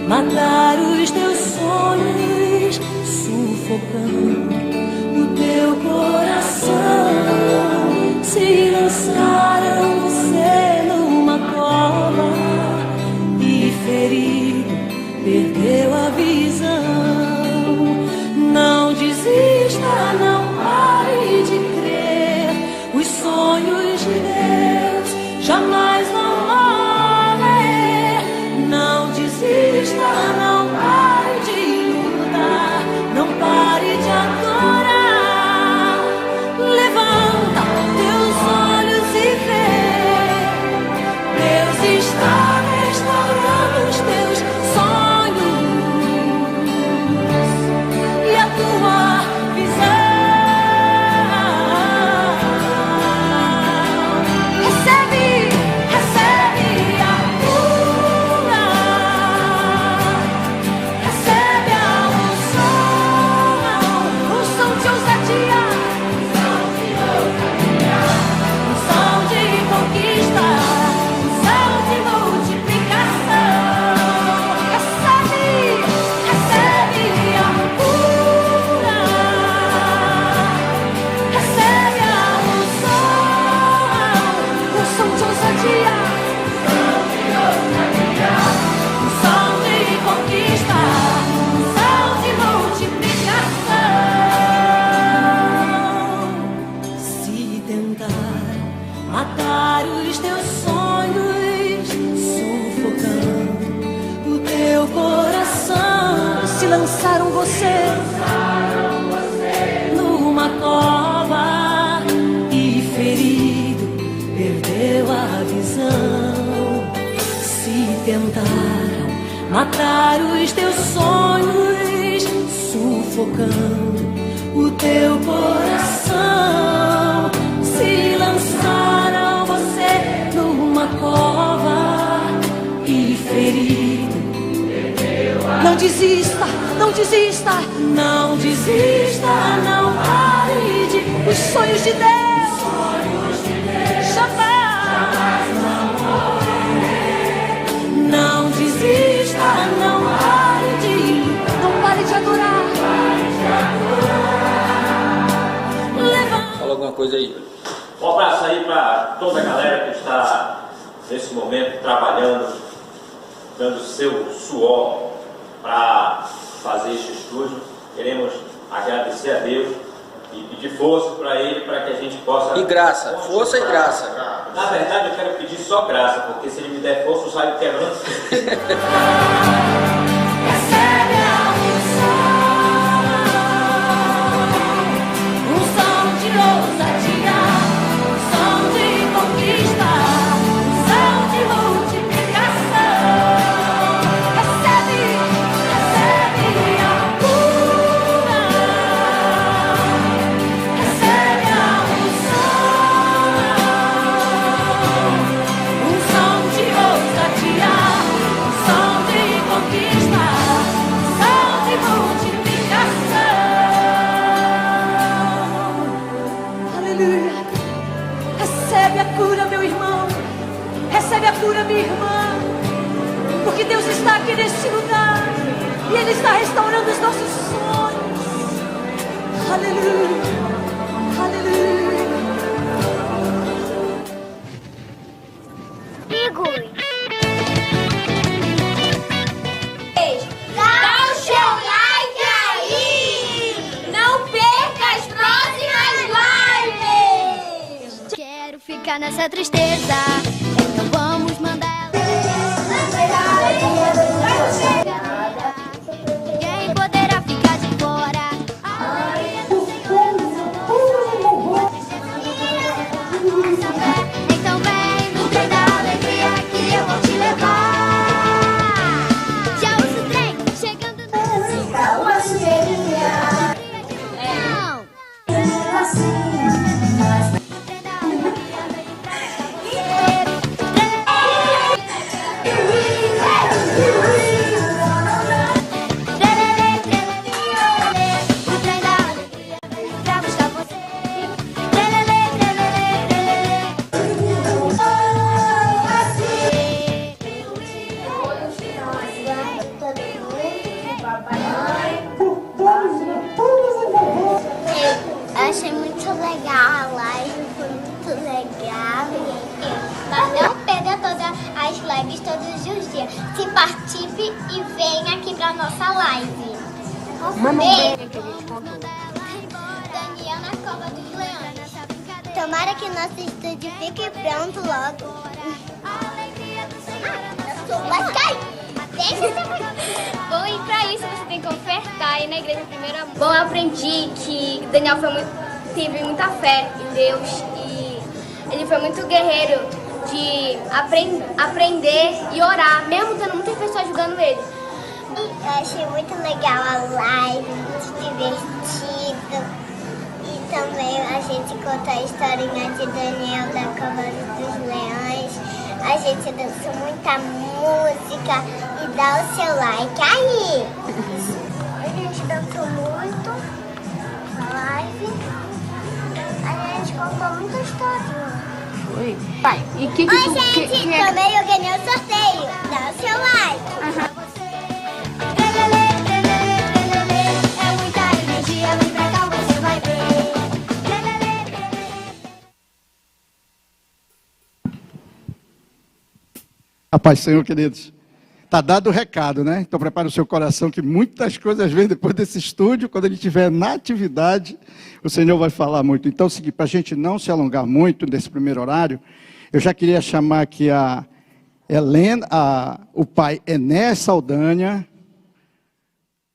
matar os teus sonhos, sufocando o teu coração, se lançaram você numa cova e ferido perdeu a visão. Não desista, não pare de crer. Os sonhos de Deus jamais vão morrer. Não desista, não pare de lutar, não pare de adorar. Levanta teus olhos e matar os teus sonhos, sufocando o teu coração. Se lançaram você numa cova e ferido. Não desista, não desista, não desista, não pare de os sonhos de Deus. Jamais vão morrer. Não desista, não pare de adorar. Fala alguma coisa aí. Um abraço aí para toda a galera que está nesse momento trabalhando, dando seu suor para fazer este estúdio. Queremos agradecer a Deus e pedir força para Ele, para que a gente possa... E graça, força e graça. Na verdade, eu quero pedir só graça, porque se Ele me der força, eu saio quebrando. Recebe a cura, minha irmã, porque Deus está aqui nesse lugar e Ele está restaurando os nossos sonhos. Aleluia, aleluia. Igor, dá o seu like aí, não perca as próximas lives. Quero ficar nessa tristeza. Vamos mandar quem poderá ficar de fora? Então vem no trem da alegria que eu vou te levar. Já ouço o trem chegando uma sujeirinha. Não. Achei muito legal a live, foi muito legal. Não perca todas as lives todos os dias. Se participe e venha aqui pra nossa live. Beijo. Daniel na Cova dos Leões. Tomara que nosso estúdio fique pronto logo. Vai cair. Bom, e pra isso você tem que ofertar aí na igreja primeiro amor. Bom, eu aprendi que Daniel teve muita fé em Deus e ele foi muito guerreiro de aprender e orar, mesmo tendo muitas pessoas ajudando ele. Eu achei muito legal a live, muito divertido. E também a gente contou a historinha de Daniel da Cova dos Leões. A gente dançou muita música e dá o seu like aí. A gente dançou muito na live. A gente contou muita história. Oi, pai, e que Oi, gente, também eu ganhei o sorteio. Dá o seu like. É muita energia, vem pra cá, você vai ver. A paz do Senhor, queridos. Está dado o recado, né? Então prepare o seu coração que muitas coisas vêm depois desse estúdio. Quando ele estiver na atividade, o Senhor vai falar muito. Então, para a gente não se alongar muito nesse primeiro horário, eu já queria chamar aqui a Helena, o pai Ené Saldanha,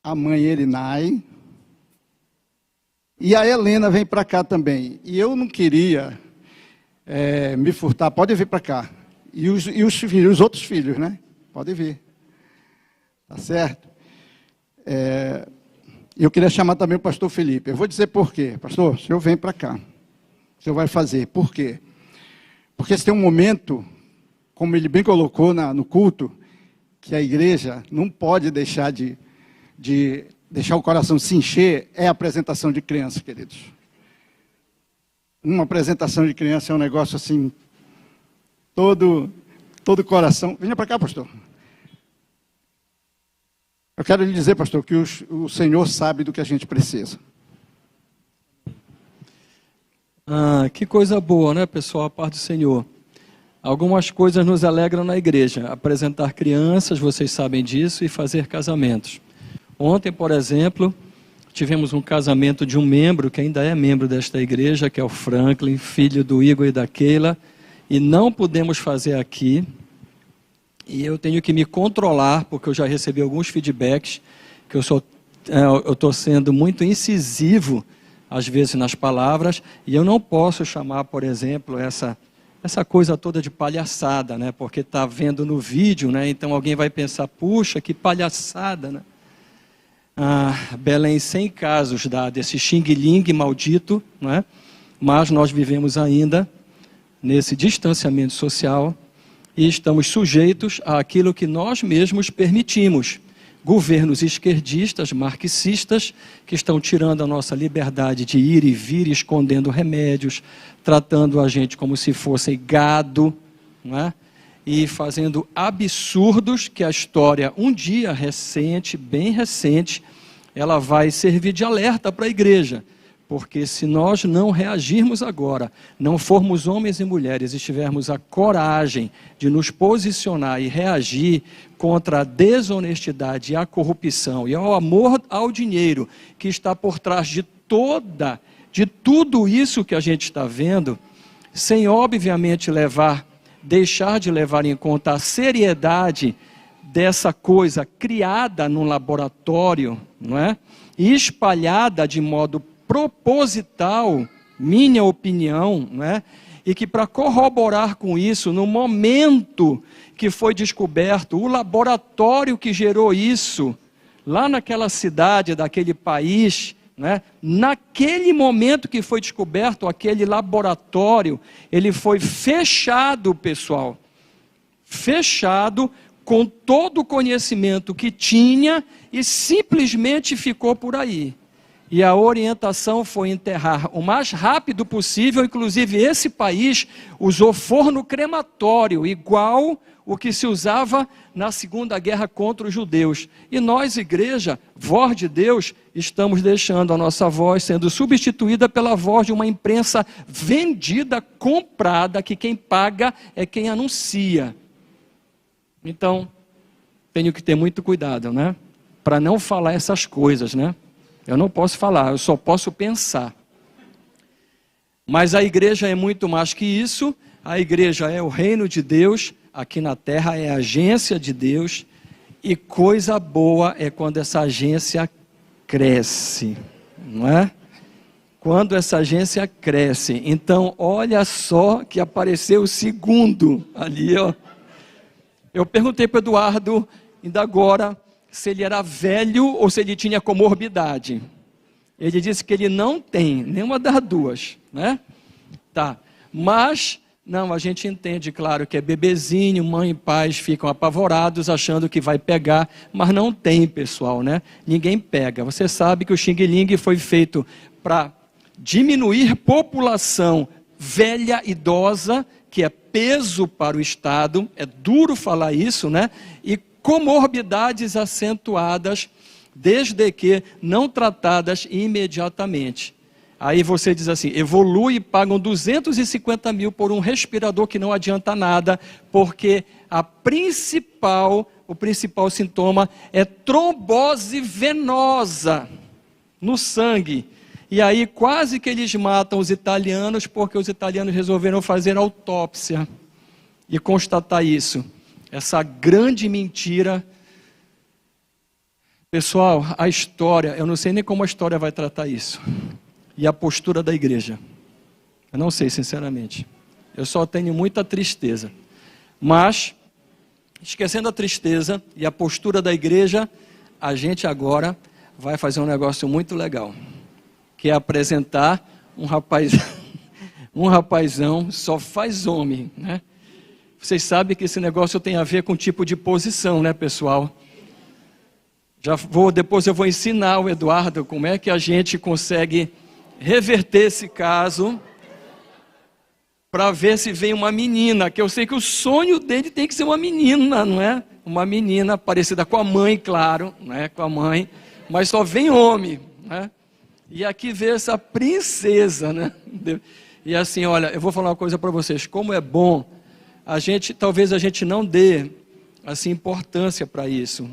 a mãe Erinai, e a Helena vem para cá também. E eu não queria me furtar, pode vir para cá. E os outros filhos, né? Pode vir. Tá certo? Eu queria chamar também o pastor Felipe. Eu vou dizer por quê. Pastor, o senhor vem para cá. O senhor vai fazer. Por quê? Porque se tem um momento, como ele bem colocou no culto, que a igreja não pode deixar de deixar o coração se encher, é a apresentação de crianças, queridos. Uma apresentação de criança é um negócio assim, todo coração. Venha para cá, pastor. Eu quero lhe dizer, pastor, que o Senhor sabe do que a gente precisa. Que coisa boa, né, pessoal, a parte do Senhor. Algumas coisas nos alegram na igreja. Apresentar crianças, vocês sabem disso, e fazer casamentos. Ontem, por exemplo, tivemos um casamento de um membro, que ainda é membro desta igreja, que é o Franklin, filho do Igor e da Keila, e não pudemos fazer aqui. E eu tenho que me controlar, porque eu já recebi alguns feedbacks, que eu estou sendo muito incisivo, às vezes, nas palavras, e eu não posso chamar, por exemplo, essa coisa toda de palhaçada, né? Porque está vendo no vídeo, né? Então alguém vai pensar, puxa, que palhaçada, né? Belém, sem casos desse xing-ling maldito, né? Mas nós vivemos ainda nesse distanciamento social, e estamos sujeitos àquilo que nós mesmos permitimos. Governos esquerdistas, marxistas, que estão tirando a nossa liberdade de ir e vir, escondendo remédios, tratando a gente como se fosse gado, não é? E fazendo absurdos que a história, um dia recente, bem recente, ela vai servir de alerta para a igreja. Porque se nós não reagirmos agora, não formos homens e mulheres e tivermos a coragem de nos posicionar e reagir contra a desonestidade e a corrupção e ao amor ao dinheiro que está por trás de tudo isso que a gente está vendo, sem obviamente deixar de levar em conta a seriedade dessa coisa criada num laboratório, não é? E espalhada de modo proposital, minha opinião, né? E que para corroborar com isso, no momento que foi descoberto, o laboratório que gerou isso, lá naquela cidade, daquele país, né? Naquele momento que foi descoberto aquele laboratório, ele foi fechado, pessoal, fechado com todo o conhecimento que tinha e simplesmente ficou por aí. E a orientação foi enterrar o mais rápido possível, inclusive esse país usou forno crematório, igual o que se usava na Segunda Guerra contra os judeus. E nós, igreja, voz de Deus, estamos deixando a nossa voz sendo substituída pela voz de uma imprensa vendida, comprada, que quem paga é quem anuncia. Então, tenho que ter muito cuidado, né? Para não falar essas coisas, né? Eu não posso falar, eu só posso pensar. Mas a igreja é muito mais que isso. A igreja é o reino de Deus, aqui na terra é a agência de Deus. E coisa boa é quando essa agência cresce, não é? Quando essa agência cresce. Então, olha só que apareceu o segundo ali, ó. Eu perguntei para o Eduardo, ainda agora, se ele era velho ou se ele tinha comorbidade. Ele disse que ele não tem nenhuma das duas, né? Tá. Mas, não, a gente entende, claro, que é bebezinho, mãe e pais ficam apavorados, achando que vai pegar, mas não tem, pessoal, né? Ninguém pega. Você sabe que o xing-ling foi feito para diminuir população velha, idosa, que é peso para o Estado, é duro falar isso, né? E comorbidades acentuadas, desde que não tratadas imediatamente. Aí você diz assim, evolui e pagam 250 mil por um respirador que não adianta nada, porque o principal sintoma é trombose venosa no sangue. E aí quase que eles matam os italianos, porque os italianos resolveram fazer autópsia e constatar isso. Essa grande mentira. Pessoal, a história, eu não sei nem como a história vai tratar isso. E a postura da igreja. Eu não sei, sinceramente. Eu só tenho muita tristeza. Mas esquecendo a tristeza e a postura da igreja, a gente agora vai fazer um negócio muito legal, que é apresentar um rapazão, só faz homem, né? Vocês sabem que esse negócio tem a ver com tipo de posição, né, pessoal? Depois eu vou ensinar o Eduardo como é que a gente consegue reverter esse caso para ver se vem uma menina, que eu sei que o sonho dele tem que ser uma menina, não é? Uma menina parecida com a mãe, claro, né? Com a mãe, mas só vem homem, né? E aqui vê essa princesa, né? E assim, olha, eu vou falar uma coisa para vocês, como é bom, talvez a gente não dê assim importância para isso.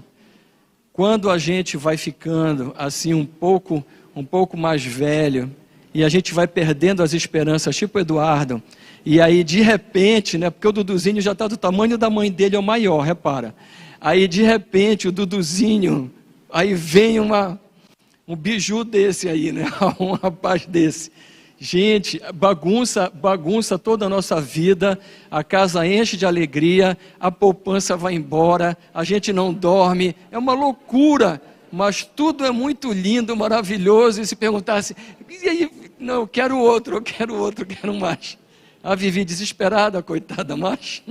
Quando a gente vai ficando assim um pouco mais velho, e a gente vai perdendo as esperanças, tipo o Eduardo, e aí de repente, né, porque o Duduzinho já está do tamanho da mãe dele, é o maior, repara. Aí de repente o Duduzinho, aí vem um biju desse aí, né, um rapaz desse. Gente, bagunça toda a nossa vida, a casa enche de alegria, a poupança vai embora, a gente não dorme, é uma loucura, mas tudo é muito lindo, maravilhoso, e se perguntasse, e aí, não, eu quero outro, quero mais. A Vivi desesperada, coitada, mas...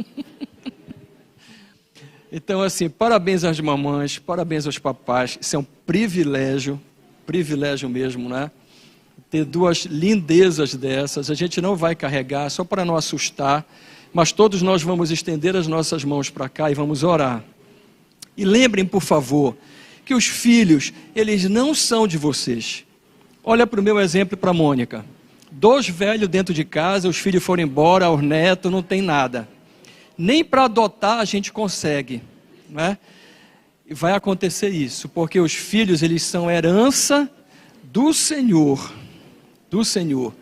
Então, assim, parabéns às mamães, parabéns aos papais, isso é um privilégio mesmo, né? Ter duas lindezas dessas, a gente não vai carregar, só para não assustar, mas todos nós vamos estender as nossas mãos para cá e vamos orar. E lembrem, por favor, que os filhos, eles não são de vocês. Olha para o meu exemplo e para a Mônica. 2 velhos dentro de casa, os filhos foram embora, os netos, não tem nada. Nem para adotar a gente consegue, né? E vai acontecer isso, porque os filhos, eles são herança do Senhor. Do Senhor.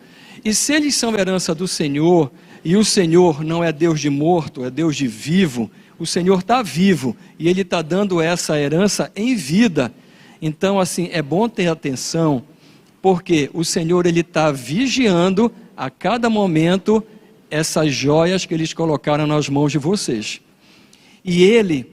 E se eles são herança do Senhor, e o Senhor não é Deus de morto, é Deus de vivo, o Senhor está vivo, e Ele está dando essa herança em vida. Então, assim, é bom ter atenção, porque o Senhor, Ele está vigiando a cada momento essas joias que eles colocaram nas mãos de vocês. E Ele,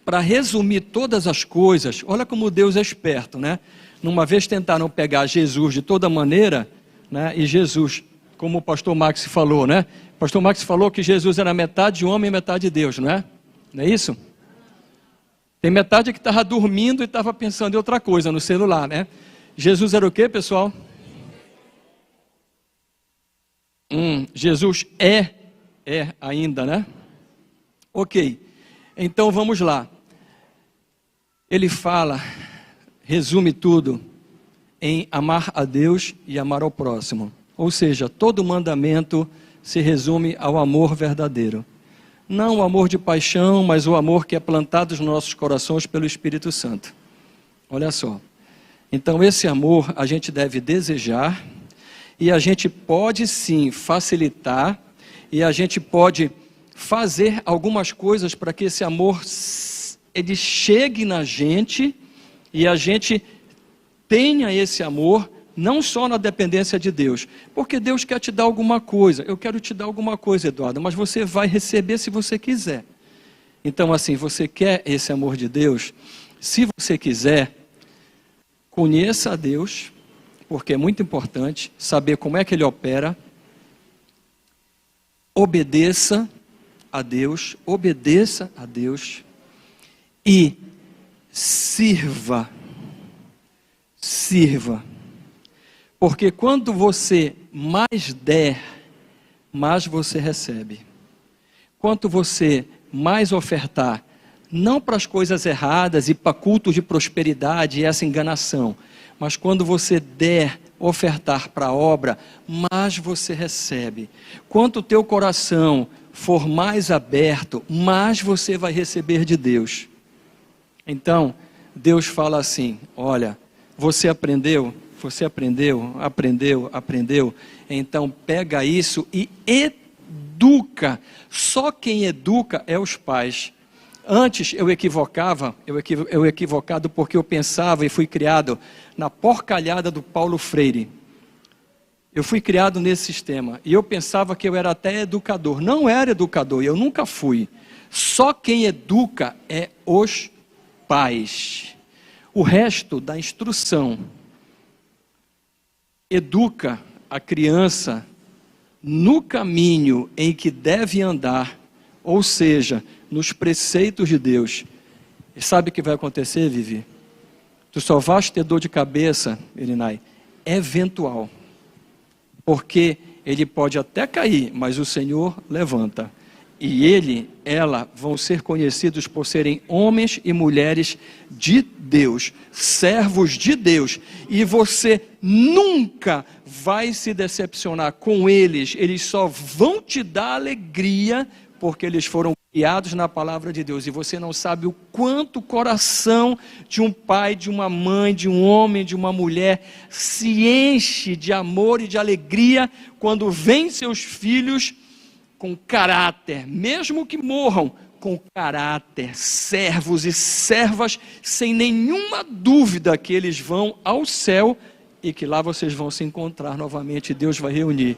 para resumir todas as coisas, olha como Deus é esperto, né? Numa vez tentaram pegar Jesus de toda maneira, né? E Jesus, como o pastor Max falou, né? O pastor Max falou que Jesus era metade homem e metade Deus, não é? Não é isso? Tem metade que estava dormindo e estava pensando em outra coisa no celular, né? Jesus era o quê, pessoal? Jesus é ainda, né? Ok, então vamos lá. Ele fala, resume tudo em amar a Deus e amar ao próximo. Ou seja, todo mandamento se resume ao amor verdadeiro. Não o amor de paixão, mas o amor que é plantado nos nossos corações pelo Espírito Santo. Olha só. Então esse amor a gente deve desejar, e a gente pode sim facilitar, e a gente pode fazer algumas coisas para que esse amor ele chegue na gente, e a gente tenha esse amor, não só na dependência de Deus, porque Deus quer te dar alguma coisa. Eu quero te dar alguma coisa, Eduardo, mas você vai receber se você quiser. Então, assim, você quer esse amor de Deus? Se você quiser, conheça a Deus, porque é muito importante saber como é que Ele opera. Obedeça a Deus e sirva. Porque quando você mais der, mais você recebe. Quanto você mais ofertar, não para as coisas erradas e para cultos de prosperidade e essa enganação, mas quando você der, ofertar para a obra, mais você recebe. Quanto o teu coração for mais aberto, mais você vai receber de Deus. Então, Deus fala assim, olha, você aprendeu, então pega isso e educa. Só quem educa é os pais. Antes eu equivocado porque eu pensava e fui criado na porcalhada do Paulo Freire. Eu fui criado nesse sistema e eu pensava que eu era até educador. Não era educador, eu nunca fui. Só quem educa é os pais. O resto da instrução educa a criança no caminho em que deve andar, ou seja, nos preceitos de Deus. E sabe o que vai acontecer, Vivi? Tu só vais ter dor de cabeça, Irinai, eventual. Porque ele pode até cair, mas o Senhor levanta. E ele, ela, vão ser conhecidos por serem homens e mulheres de Deus, servos de Deus. E você nunca vai se decepcionar com eles. Eles só vão te dar alegria, porque eles foram criados na palavra de Deus. E você não sabe o quanto o coração de um pai, de uma mãe, de um homem, de uma mulher se enche de amor e de alegria quando vêm seus filhos com caráter, mesmo que morram, com caráter, servos e servas, sem nenhuma dúvida que eles vão ao céu e que lá vocês vão se encontrar novamente, Deus vai reunir.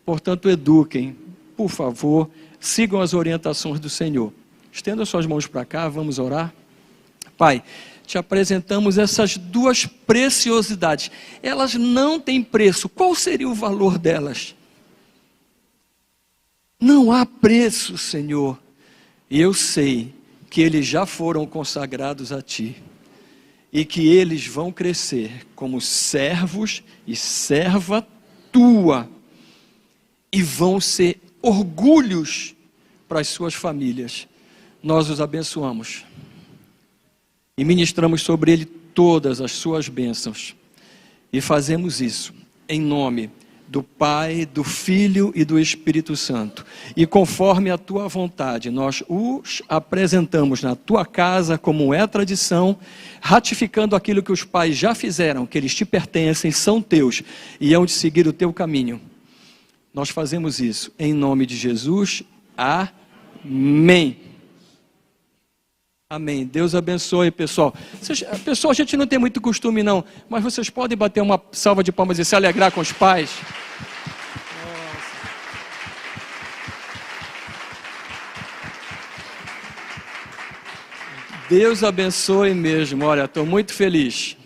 Portanto, eduquem, por favor, sigam as orientações do Senhor. Estenda suas mãos para cá, vamos orar. Pai, te apresentamos essas duas preciosidades. Elas não têm preço. Qual seria o valor delas? Não há preço, Senhor. E eu sei que eles já foram consagrados a Ti. E que eles vão crescer como servos e serva Tua. E vão ser orgulhos para as suas famílias. Nós os abençoamos. E ministramos sobre ele todas as suas bênçãos. E fazemos isso em nome do Pai, do Filho e do Espírito Santo. E conforme a tua vontade, nós os apresentamos na tua casa, como é tradição, ratificando aquilo que os pais já fizeram, que eles te pertencem, são teus, e hão de seguir o teu caminho. Nós fazemos isso em nome de Jesus. Amém. Amém. Deus abençoe, pessoal. Pessoal, a gente não tem muito costume não, mas vocês podem bater uma salva de palmas e se alegrar com os pais. Deus abençoe mesmo. Olha, estou muito feliz.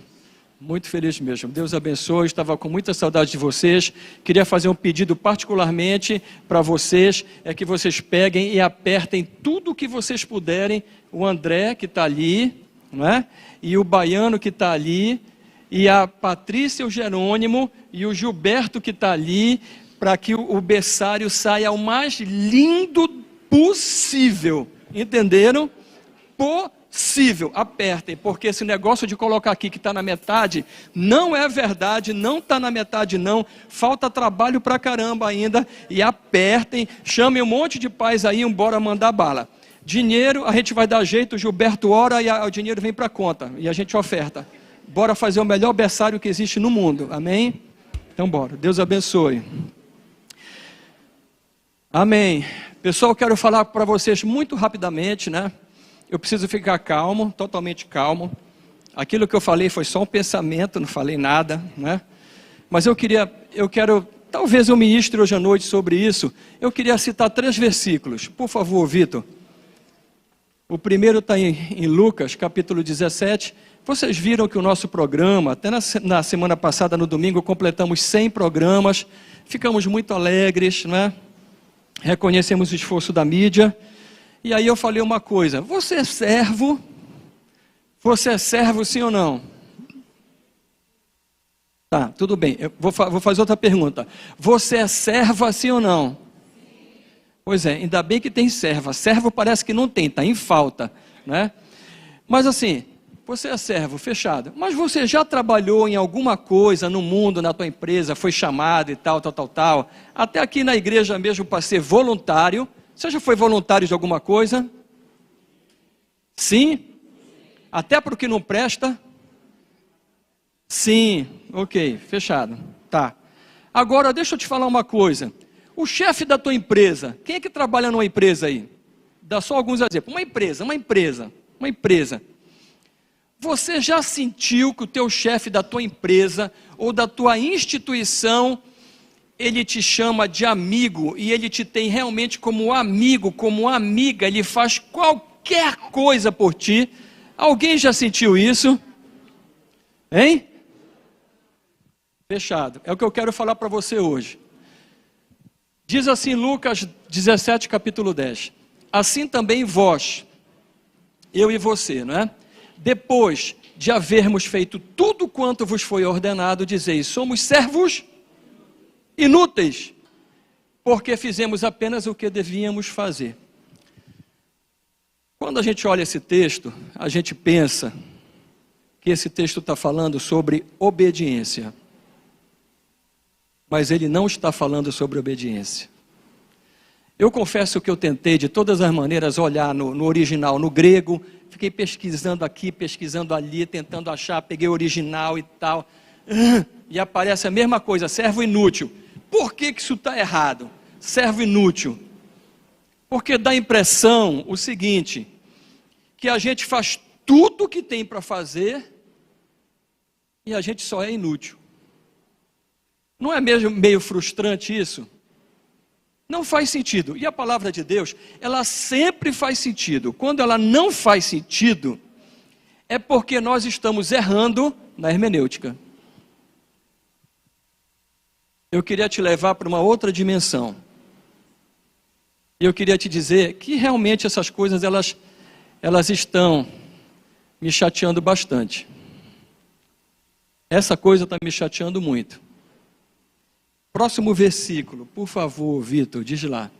Muito feliz mesmo. Deus abençoe. Estava com muita saudade de vocês. Queria fazer um pedido particularmente para vocês, é que vocês peguem e apertem tudo o que vocês puderem. O André, que está ali, não é? E o Baiano, que está ali, e a Patrícia, o Jerônimo, e o Gilberto, que está ali, para que o berçário saia o mais lindo possível. Entenderam? Possível. Apertem, porque esse negócio de colocar aqui que está na metade, não é verdade, não está na metade não, falta trabalho pra caramba ainda, e apertem, chamem um monte de pais aí, embora mandar bala. Dinheiro, a gente vai dar jeito, o Gilberto ora e o dinheiro vem para a conta, e a gente oferta. Bora fazer o melhor berçário que existe no mundo, amém? Então bora, Deus abençoe. Amém. Pessoal, eu quero falar para vocês muito rapidamente, né? Eu preciso ficar calmo, totalmente calmo. Aquilo que eu falei foi só um pensamento, não falei nada, né? Mas eu quero, talvez eu ministre hoje à noite sobre isso. Eu queria citar 3 versículos. Por favor, Vitor. O primeiro está em Lucas, capítulo 17. Vocês viram que o nosso programa, até na semana passada, no domingo, completamos 100 programas. Ficamos muito alegres, né? Reconhecemos o esforço da mídia. E aí eu falei uma coisa: você é servo? Você é servo, sim ou não? Tá, tudo bem. Eu vou fazer outra pergunta. Você é serva, sim ou não? Pois é, ainda bem que tem serva. Servo parece que não tem, está em falta, né? Mas assim, você é servo, fechado. Mas você já trabalhou em alguma coisa no mundo, na tua empresa, foi chamado e tal. Até aqui na igreja mesmo para ser voluntário. Você já foi voluntário de alguma coisa? Sim? Até para o que não presta? Sim, ok, fechado. Tá. Agora deixa eu te falar uma coisa. O chefe da tua empresa, quem é que trabalha numa empresa aí? Dá só alguns exemplos. Uma empresa. Você já sentiu que o teu chefe da tua empresa ou da tua instituição Ele te chama de amigo e Ele te tem realmente como amigo, como amiga, Ele faz qualquer coisa por ti. Alguém já sentiu isso? Hein? Fechado. É o que eu quero falar para você hoje. Diz assim Lucas 17, capítulo 10. Assim também vós, eu e você, não é? Depois de havermos feito tudo quanto vos foi ordenado, dizeis, somos servos inúteis, porque fizemos apenas o que devíamos fazer. Quando a gente olha esse texto, a gente pensa que esse texto está falando sobre obediência. Mas ele não está falando sobre obediência. Eu confesso que eu tentei de todas as maneiras olhar no original, no grego, fiquei pesquisando aqui, pesquisando ali, tentando achar, peguei o original e tal, e aparece a mesma coisa, servo inútil. Por que isso está errado? Servo inútil. Porque dá a impressão o seguinte, que a gente faz tudo o que tem para fazer e a gente só é inútil. Não é mesmo meio frustrante isso? Não faz sentido. E a palavra de Deus, ela sempre faz sentido. Quando ela não faz sentido, é porque nós estamos errando na hermenêutica. Eu queria te levar para uma outra dimensão. Eu queria te dizer que realmente essas coisas, elas estão me chateando bastante. Essa coisa está me chateando muito. Próximo versículo, por favor, Vitor, diz lá.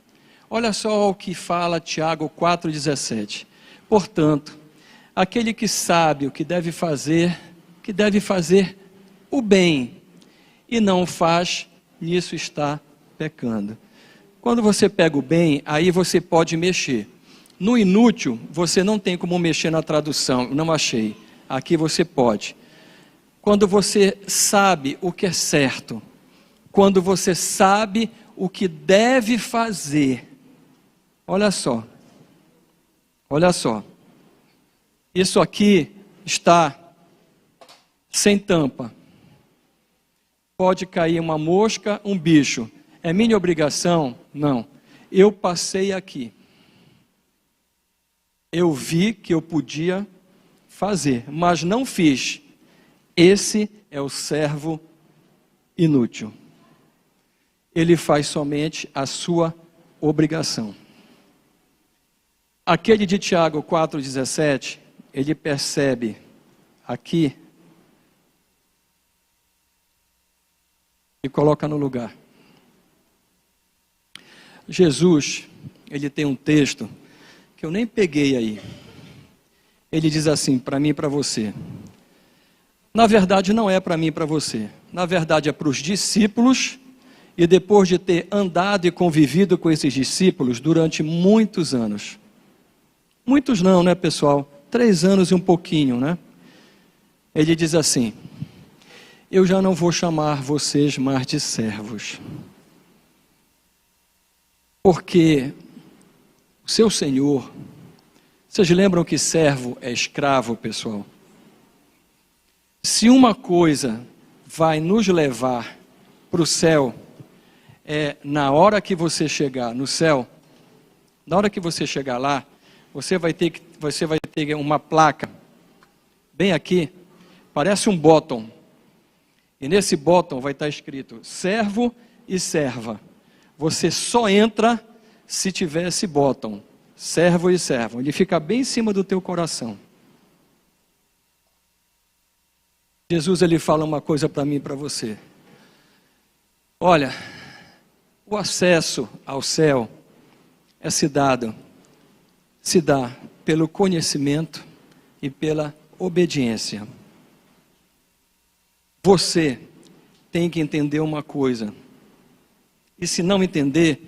Olha só o que fala Tiago 4,17. Portanto, aquele que sabe o que deve fazer o bem, e não faz, nisso está pecando. Quando você pega o bem, aí você pode mexer. No inútil, você não tem como mexer na tradução, não achei. Aqui você pode. Quando você sabe o que é certo, quando você sabe o que deve fazer, olha só, isso aqui está sem tampa, pode cair uma mosca, um bicho, é minha obrigação? Não, eu passei aqui, eu vi que eu podia fazer, mas não fiz. Esse é o servo inútil. Ele faz somente a sua obrigação. Aquele de Tiago 4,17, ele percebe aqui e coloca no lugar. Jesus, ele tem um texto que eu nem peguei aí. Ele diz assim, para mim e para você. Na verdade, não é para mim e para você. Na verdade, é para os discípulos. E depois de ter andado e convivido com esses discípulos durante muitos anos. Muitos não, né, pessoal? 3 anos e um pouquinho, né? Ele diz assim, eu já não vou chamar vocês mais de servos. Porque o seu Senhor, vocês lembram que servo é escravo, pessoal? Se uma coisa vai nos levar para o céu, na hora que você chegar no céu, na hora que você chegar lá, você vai ter uma placa, bem aqui, parece um bottom, e nesse bottom vai estar escrito, servo e serva, você só entra se tiver esse bottom, servo e serva, ele fica bem em cima do teu coração. Jesus, ele fala uma coisa para mim e para você, olha, o acesso ao céu se dá pelo conhecimento e pela obediência. Você tem que entender uma coisa. E se não entender,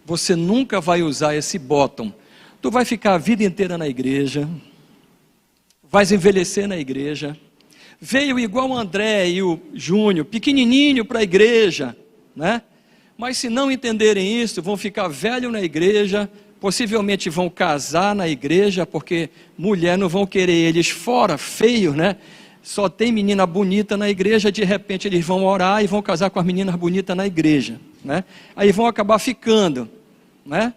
você nunca vai usar esse bottom. Tu vai ficar a vida inteira na igreja, vais envelhecer na igreja. Veio igual o André e o Júnior, pequenininho para a igreja, né? Mas se não entenderem isso, vão ficar velhos na igreja, possivelmente vão casar na igreja, porque mulher não vão querer eles fora, feios, né? Só tem menina bonita na igreja, de repente eles vão orar e vão casar com as meninas bonitas na igreja. né? Aí vão acabar ficando, né?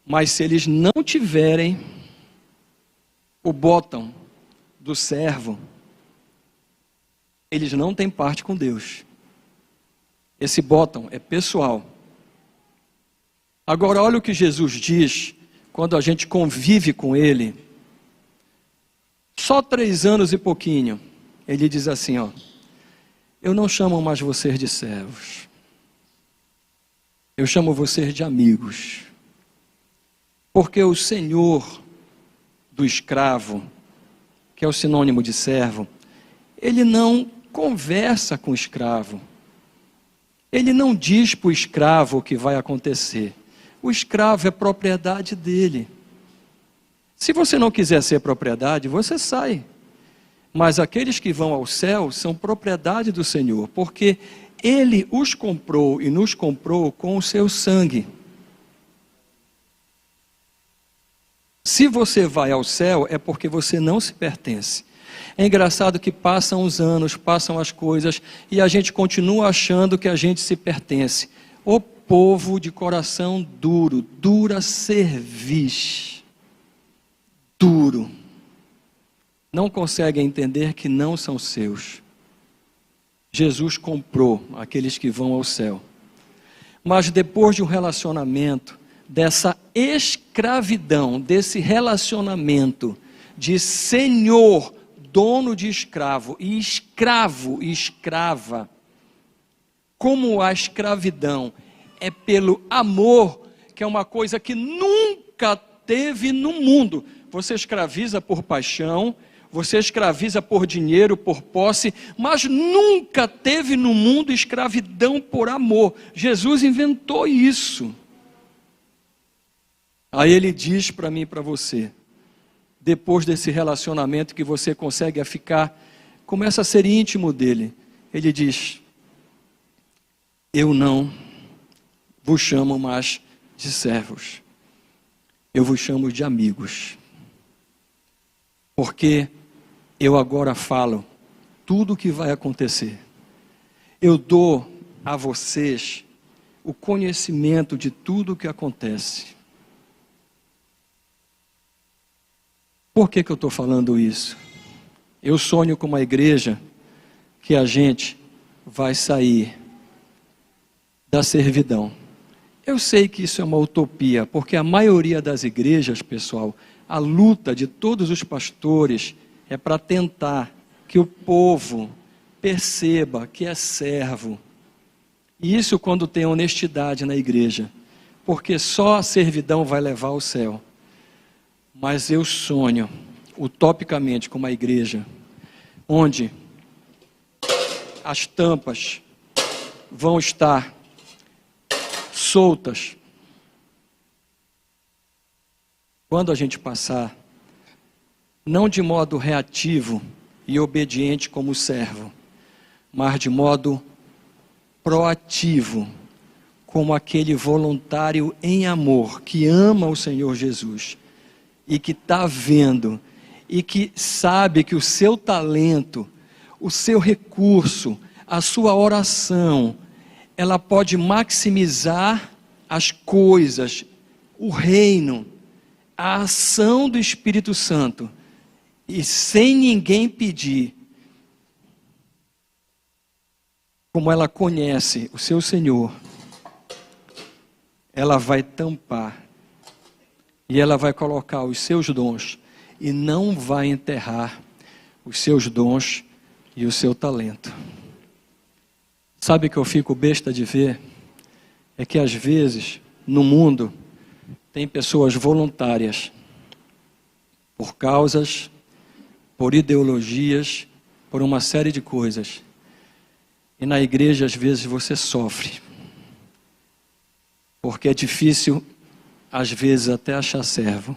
Mas se eles não tiverem o bottom do servo, eles não têm parte com Deus. Esse bottom é pessoal. Agora olha o que Jesus diz quando a gente convive com Ele. Só 3 anos e pouquinho. Ele diz assim, ó: eu não chamo mais vocês de servos. Eu chamo vocês de amigos. Porque o senhor do escravo, que é o sinônimo de servo, ele não conversa com o escravo. Ele não diz para o escravo o que vai acontecer. O escravo é propriedade dele. Se você não quiser ser propriedade, você sai. Mas aqueles que vão ao céu são propriedade do Senhor, porque Ele os comprou e nos comprou com o seu sangue. Se você vai ao céu, é porque você não se pertence. É engraçado que passam os anos, passam as coisas, e a gente continua achando que a gente se pertence. O povo de coração duro, dura cerviz, duro, não conseguem entender que não são seus. Jesus comprou aqueles que vão ao céu. Mas depois de um relacionamento, dessa escravidão, desse relacionamento de senhor, dono de escravo, e escravo e escrava, como a escravidão é pelo amor, que é uma coisa que nunca teve no mundo. Você escraviza por paixão, você escraviza por dinheiro, por posse, mas nunca teve no mundo escravidão por amor. Jesus inventou isso. Aí ele diz para mim e para você, depois desse relacionamento que você consegue ficar, começa a ser íntimo dele. Ele diz: eu não vos chamo mais de servos, eu vos chamo de amigos. Porque eu agora falo tudo o que vai acontecer. Eu dou a vocês o conhecimento de tudo o que acontece. Por que eu estou falando isso? Eu sonho com uma igreja que a gente vai sair da servidão. Eu sei que isso é uma utopia, porque a maioria das igrejas, pessoal, a luta de todos os pastores é para tentar que o povo perceba que é servo. E isso quando tem honestidade na igreja, porque só a servidão vai levar ao céu. Mas eu sonho, utopicamente, com uma igreja onde as tampas vão estar soltas. Quando a gente passar, não de modo reativo e obediente como servo, mas de modo proativo, como aquele voluntário em amor, que ama o Senhor Jesus, e que está vendo, e que sabe que o seu talento, o seu recurso, a sua oração, ela pode maximizar as coisas, o reino, a ação do Espírito Santo, e sem ninguém pedir, como ela conhece o seu Senhor, ela vai tampar, e ela vai colocar os seus dons, e não vai enterrar os seus dons e o seu talento. Sabe o que eu fico besta de ver? É que às vezes, no mundo, tem pessoas voluntárias, por causas, por ideologias, por uma série de coisas. E na igreja, às vezes, você sofre. Porque é difícil, às vezes, até achar servo.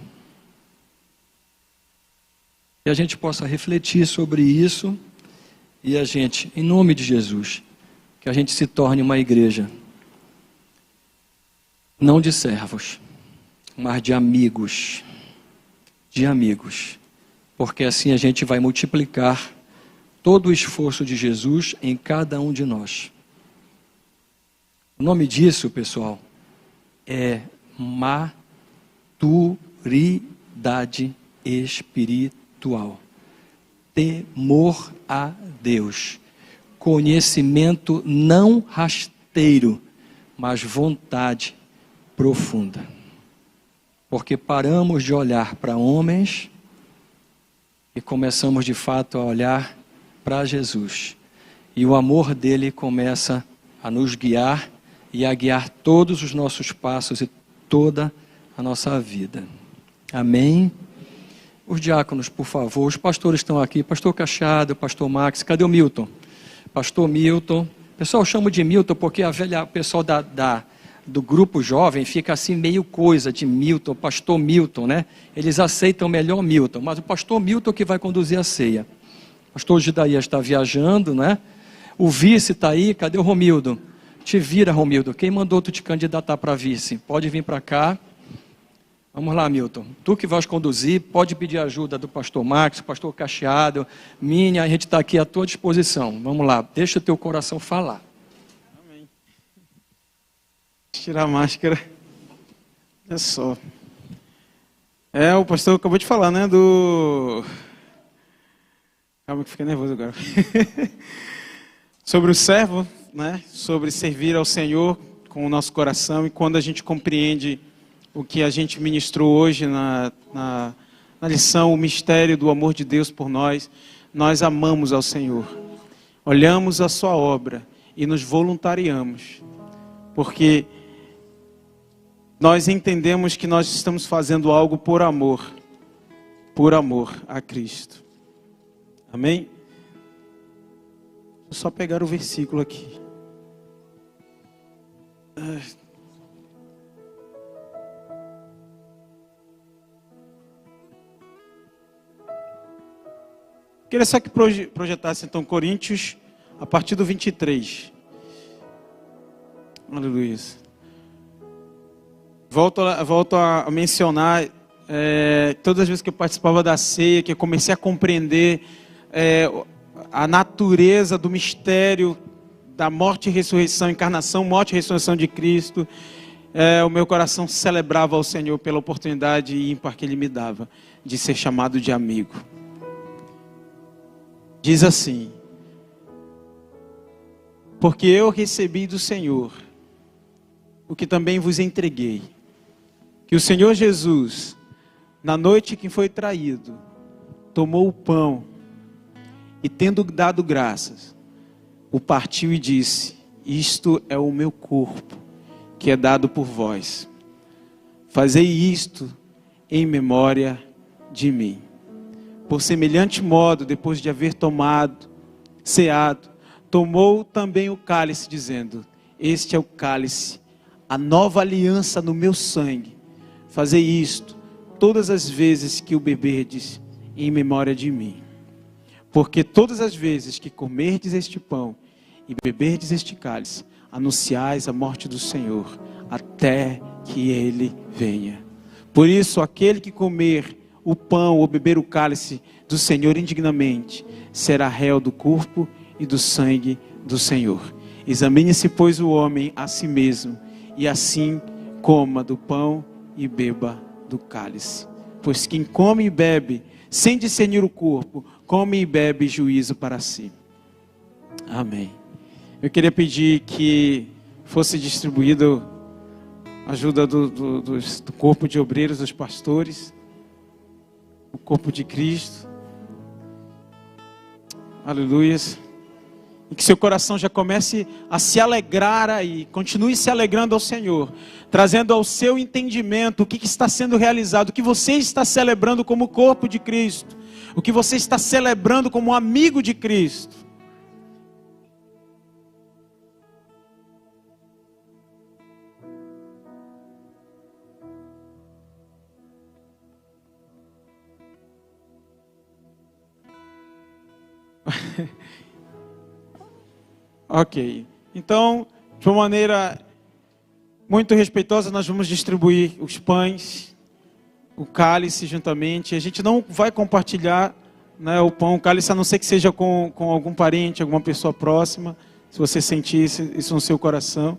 Que a gente possa refletir sobre isso e a gente, em nome de Jesus, que a gente se torne uma igreja, não de servos, mas de amigos. De amigos. Porque assim a gente vai multiplicar todo o esforço de Jesus em cada um de nós. O nome disso, pessoal, é maturidade espiritual. Temor a Deus. Conhecimento não rasteiro, mas vontade profunda. Porque paramos de olhar para homens e começamos de fato a olhar para Jesus. E o amor dele começa a nos guiar e a guiar todos os nossos passos e toda a nossa vida. Amém? Os diáconos, por favor. Os pastores estão aqui. Pastor Cachado, pastor Max. Cadê o Milton? Pastor Milton. Pessoal, eu chamo de Milton porque o pessoal do grupo jovem fica assim meio coisa de Milton, pastor Milton, né? Eles aceitam melhor Milton, mas o pastor Milton que vai conduzir a ceia. O pastor Gidaías está viajando, né? O vice está aí. Cadê o Romildo? Te vira, Romildo. Quem mandou tu te candidatar para vice? Pode vir para cá. Vamos lá, Milton. Tu que vais conduzir, pode pedir ajuda do pastor Max, pastor Cacheado, minha, a gente está aqui à tua disposição. Vamos lá, deixa o teu coração falar. Amém. Tirar a máscara. Olha só. O pastor acabou de falar, né, Calma que fiquei nervoso agora. Sobre o servo, né, sobre servir ao Senhor com o nosso coração, e quando a gente compreende o que a gente ministrou hoje na lição, o mistério do amor de Deus por nós, nós amamos ao Senhor, olhamos a sua obra e nos voluntariamos, porque nós entendemos que nós estamos fazendo algo por amor a Cristo. Amém? Vou só pegar o versículo aqui. Queria só que projetasse então Coríntios a partir do 23. Aleluia. Volto a mencionar, todas as vezes que eu participava da ceia, que eu comecei a compreender a natureza do mistério da morte e ressurreição, encarnação, morte e ressurreição de Cristo, o meu coração celebrava ao Senhor pela oportunidade ímpar que Ele me dava de ser chamado de amigo. Diz assim: porque eu recebi do Senhor o que também vos entreguei, que o Senhor Jesus, na noite que foi traído, tomou o pão e, tendo dado graças, o partiu e disse: isto é o meu corpo, que é dado por vós. Fazei isto em memória de mim. Por semelhante modo, depois de haver ceado, tomou também o cálice, dizendo: este é o cálice, a nova aliança no meu sangue. Fazei isto todas as vezes que o beberdes, em memória de mim. Porque todas as vezes que comerdes este pão e beberdes este cálice, anunciais a morte do Senhor, até que Ele venha. Por isso, aquele que comer o pão ou beber o cálice do Senhor indignamente, será réu do corpo e do sangue do Senhor. Examine-se, pois, o homem a si mesmo, e assim coma do pão e beba do cálice. Pois quem come e bebe, sem discernir o corpo, come e bebe juízo para si. Amém. Eu queria pedir que fosse distribuído a ajuda do corpo de obreiros, dos pastores, o corpo de Cristo. Aleluia. E que seu coração já comece a se alegrar aí, continue se alegrando ao Senhor, trazendo ao seu entendimento o que está sendo realizado, o que você está celebrando como corpo de Cristo, o que você está celebrando como amigo de Cristo. Ok, então, de uma maneira muito respeitosa, nós vamos distribuir os pães, o cálice juntamente. A gente não vai compartilhar, né, o pão, o cálice, a não ser que seja com algum parente, alguma pessoa próxima, se você sentir isso no seu coração.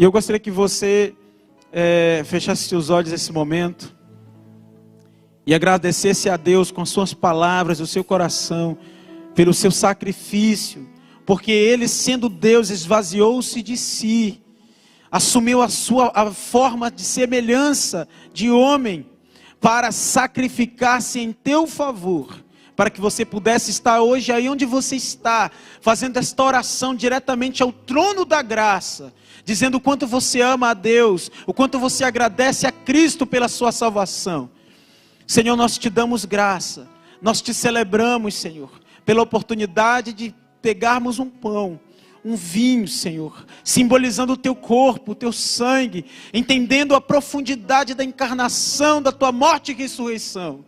E eu gostaria que você fechasse seus olhos nesse momento e agradecesse a Deus com as suas palavras, o seu coração, pelo seu sacrifício, porque Ele, sendo Deus, esvaziou-se de si, assumiu a forma de semelhança de homem, para sacrificar-se em teu favor, para que você pudesse estar hoje aí onde você está, fazendo esta oração diretamente ao trono da graça, dizendo o quanto você ama a Deus, o quanto você agradece a Cristo pela sua salvação. Senhor, nós te damos graça, nós te celebramos, Senhor, pela oportunidade de pegarmos um pão, um vinho, Senhor, simbolizando o teu corpo, o teu sangue, entendendo a profundidade da encarnação, da tua morte e ressurreição,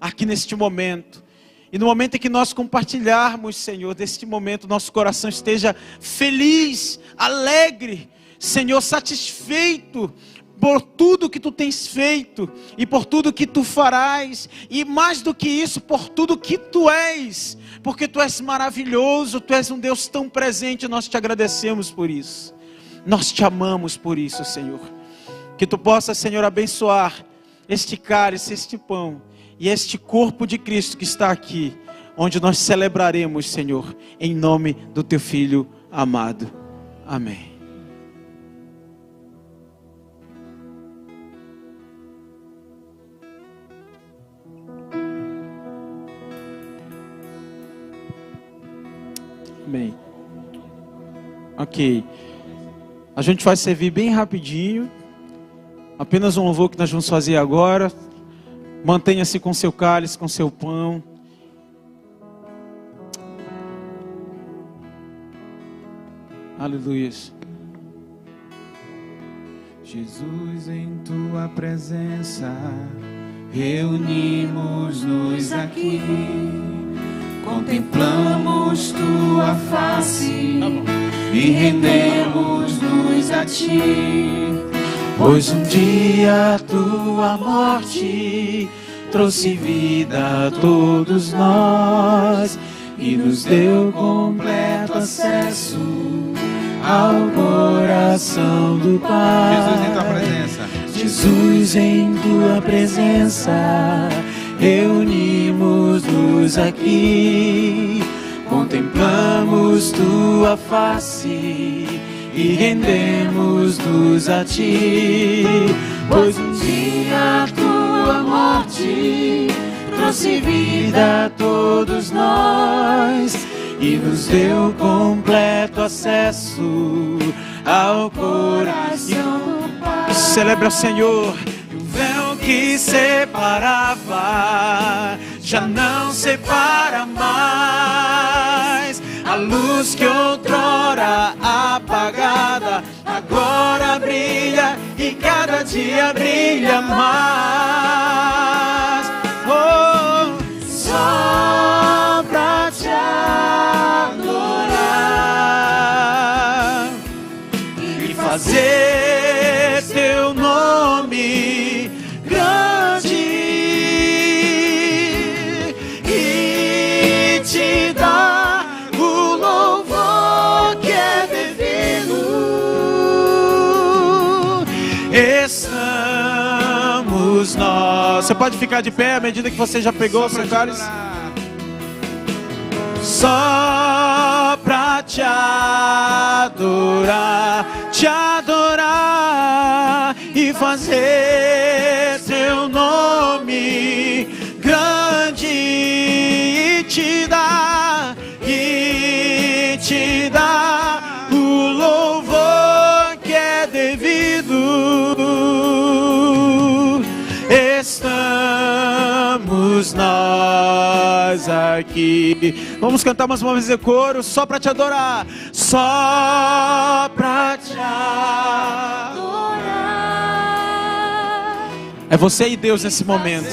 aqui neste momento. E no momento em que nós compartilharmos, Senhor, deste momento, nosso coração esteja feliz, alegre, Senhor, satisfeito por tudo que tu tens feito e por tudo que tu farás, e mais do que isso, por tudo que tu és, porque tu és maravilhoso, tu és um Deus tão presente. Nós te agradecemos por isso, nós te amamos por isso, Senhor. Que tu possa, Senhor, abençoar este cálice, este pão e este corpo de Cristo que está aqui, onde nós celebraremos, Senhor, em nome do teu Filho amado. Amém. Bem, ok, a gente vai servir bem rapidinho, apenas um louvor que nós vamos fazer agora. Mantenha-se com seu cálice, com seu pão. Aleluia. Jesus, em tua presença reunimos-nos aqui, contemplamos tua face e rendemos-nos a ti, pois um dia a tua morte trouxe vida a todos nós e nos deu completo acesso ao coração do Pai. Jesus, em tua presença reunimos-nos aqui, contemplamos tua face e rendemos-nos a ti, pois um dia a tua morte trouxe vida a todos nós e nos deu completo acesso ao coração do Pai. Celebra o Senhor. O véu que separava já não separa mais. A luz que outrora apagada agora brilha e cada dia brilha mais. Oh, só pra te adorar e fazer teu nome grande e te dar o louvor que é devido. Estamos nós. Você pode ficar de pé à medida que você já pegou o seu cálice. Só pra te adorar e fazer teu nome grande e te dar o louvor que é devido. Estamos nós aqui. Vamos cantar mais uma vez de coro, só para te adorar. Só pra te adorar. É você e Deus nesse momento.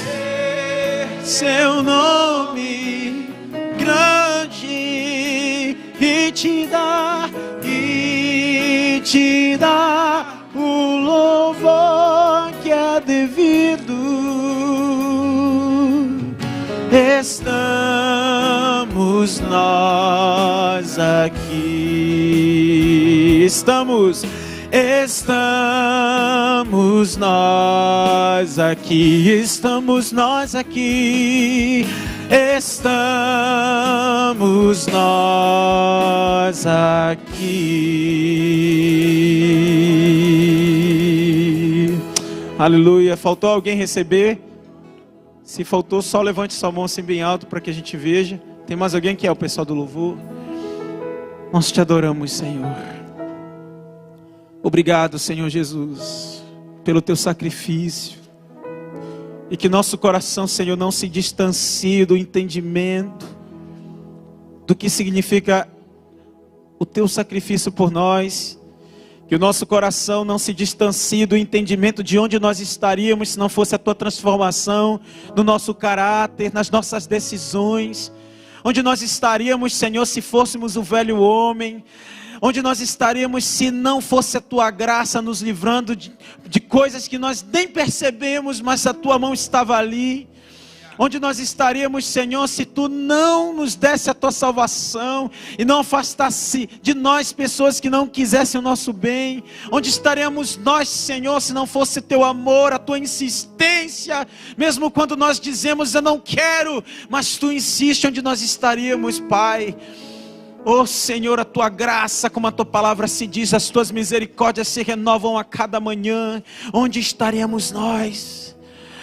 Seu nome grande e te dar o louvor que é devido. Estamos nós aqui. Estamos nós aqui, estamos nós aqui, estamos nós aqui. Aleluia. Faltou alguém receber? Se faltou, só levante sua mão assim bem alto para que a gente veja. Tem mais alguém que é o pessoal do louvor? Nós te adoramos, Senhor. Obrigado, Senhor Jesus, pelo teu sacrifício. E que nosso coração, Senhor, não se distancie do entendimento do que significa o teu sacrifício por nós. Que o nosso coração não se distancie do entendimento de onde nós estaríamos se não fosse a tua transformação no nosso caráter, nas nossas decisões. Onde nós estaríamos, Senhor, se fôssemos o velho homem. Onde nós estaríamos se não fosse a tua graça nos livrando de coisas que nós nem percebemos, mas a tua mão estava ali. Onde nós estaríamos, Senhor, se tu não nos desse a tua salvação e não afastasse de nós pessoas que não quisessem o nosso bem. Onde estaríamos nós, Senhor, se não fosse teu amor, a tua insistência, mesmo quando nós dizemos eu não quero, mas tu insiste. Onde nós estaríamos, Pai? Oh Senhor, a tua graça, como a tua palavra se diz, as tuas misericórdias se renovam a cada manhã. Onde estaremos nós?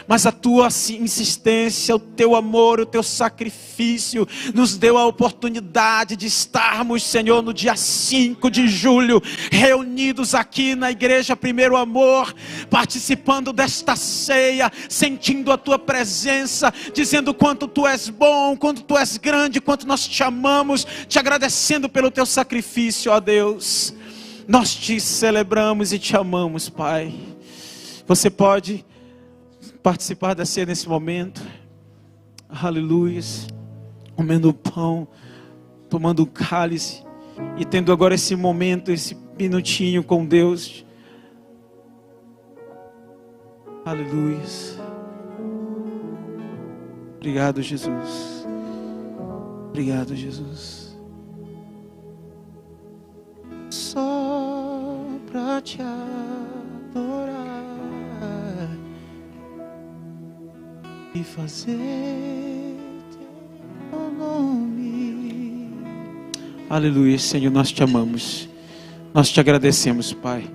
Mas a tua insistência, o teu amor, o teu sacrifício nos deu a oportunidade de estarmos, Senhor, no dia 5 de julho, reunidos aqui na igreja Primeiro Amor, participando desta ceia, sentindo a tua presença, dizendo quanto tu és bom, quanto tu és grande, quanto nós te amamos, te agradecendo pelo teu sacrifício, ó Deus. Nós te celebramos e te amamos, Pai. Você pode participar da ceia nesse momento. Aleluia. Comendo o pão, tomando o cálice e tendo agora esse momento, esse minutinho com Deus. Aleluia. Obrigado, Jesus. Obrigado, Jesus. Só pra te adorar e fazer teu nome. Aleluia, Senhor, nós te amamos. Nós te agradecemos, Pai.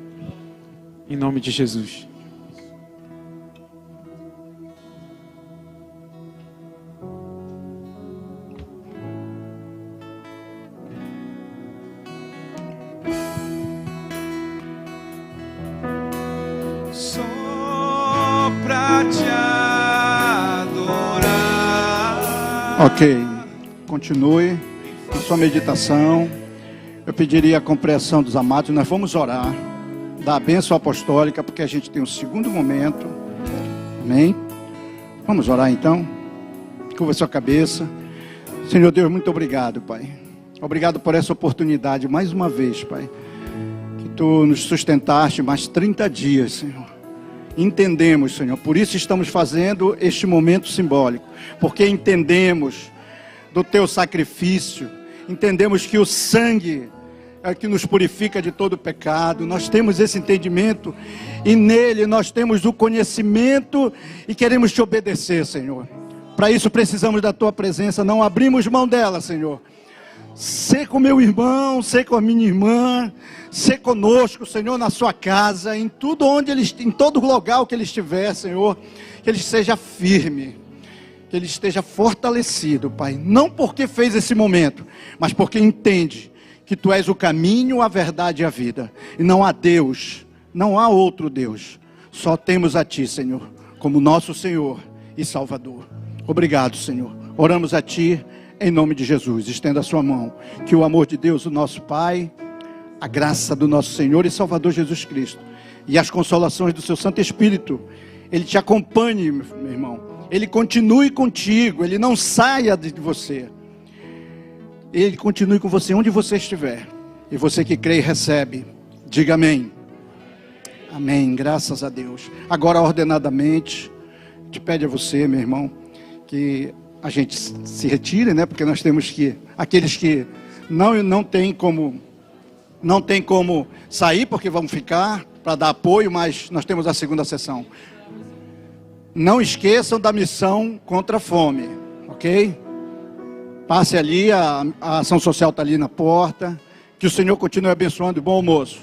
Em nome de Jesus. Só pra te Ok, continue a sua meditação. Eu pediria a compreensão dos amados. Nós vamos orar, dar a bênção apostólica, porque a gente tem um segundo momento. Amém? Vamos orar então. Curva sua cabeça. Senhor Deus, muito obrigado, Pai. Obrigado por essa oportunidade, mais uma vez, Pai. Que tu nos sustentaste mais 30 dias, Senhor. Entendemos, Senhor, por isso estamos fazendo este momento simbólico, porque entendemos do teu sacrifício, entendemos que o sangue é que nos purifica de todo pecado. Nós temos esse entendimento e nele nós temos o conhecimento e queremos te obedecer, Senhor. Para isso precisamos da tua presença, não abrimos mão dela, Senhor. Sê com meu irmão, sê com a minha irmã, sê conosco, Senhor, na sua casa, em todo lugar que ele estiver, Senhor, que ele seja firme, que ele esteja fortalecido, Pai, não porque fez esse momento, mas porque entende que tu és o caminho, a verdade e a vida, e não há Deus, não há outro Deus, só temos a ti, Senhor, como nosso Senhor e Salvador. Obrigado, Senhor, oramos a ti, em nome de Jesus. Estenda a sua mão, que o amor de Deus, o nosso Pai, a graça do nosso Senhor e Salvador Jesus Cristo e as consolações do seu Santo Espírito, ele te acompanhe, meu irmão, ele continue contigo, ele não saia de você, ele continue com você onde você estiver, e você que crê e recebe, diga amém. Amém, graças a Deus. Agora ordenadamente, te pede a você, meu irmão, que a gente se retire, né? Porque nós temos que, aqueles que não tem como Não tem como sair, porque vamos ficar para dar apoio, mas nós temos a segunda sessão. Não esqueçam da missão contra a fome, ok? Passe ali, a ação social está ali na porta. Que o Senhor continue abençoando e bom almoço.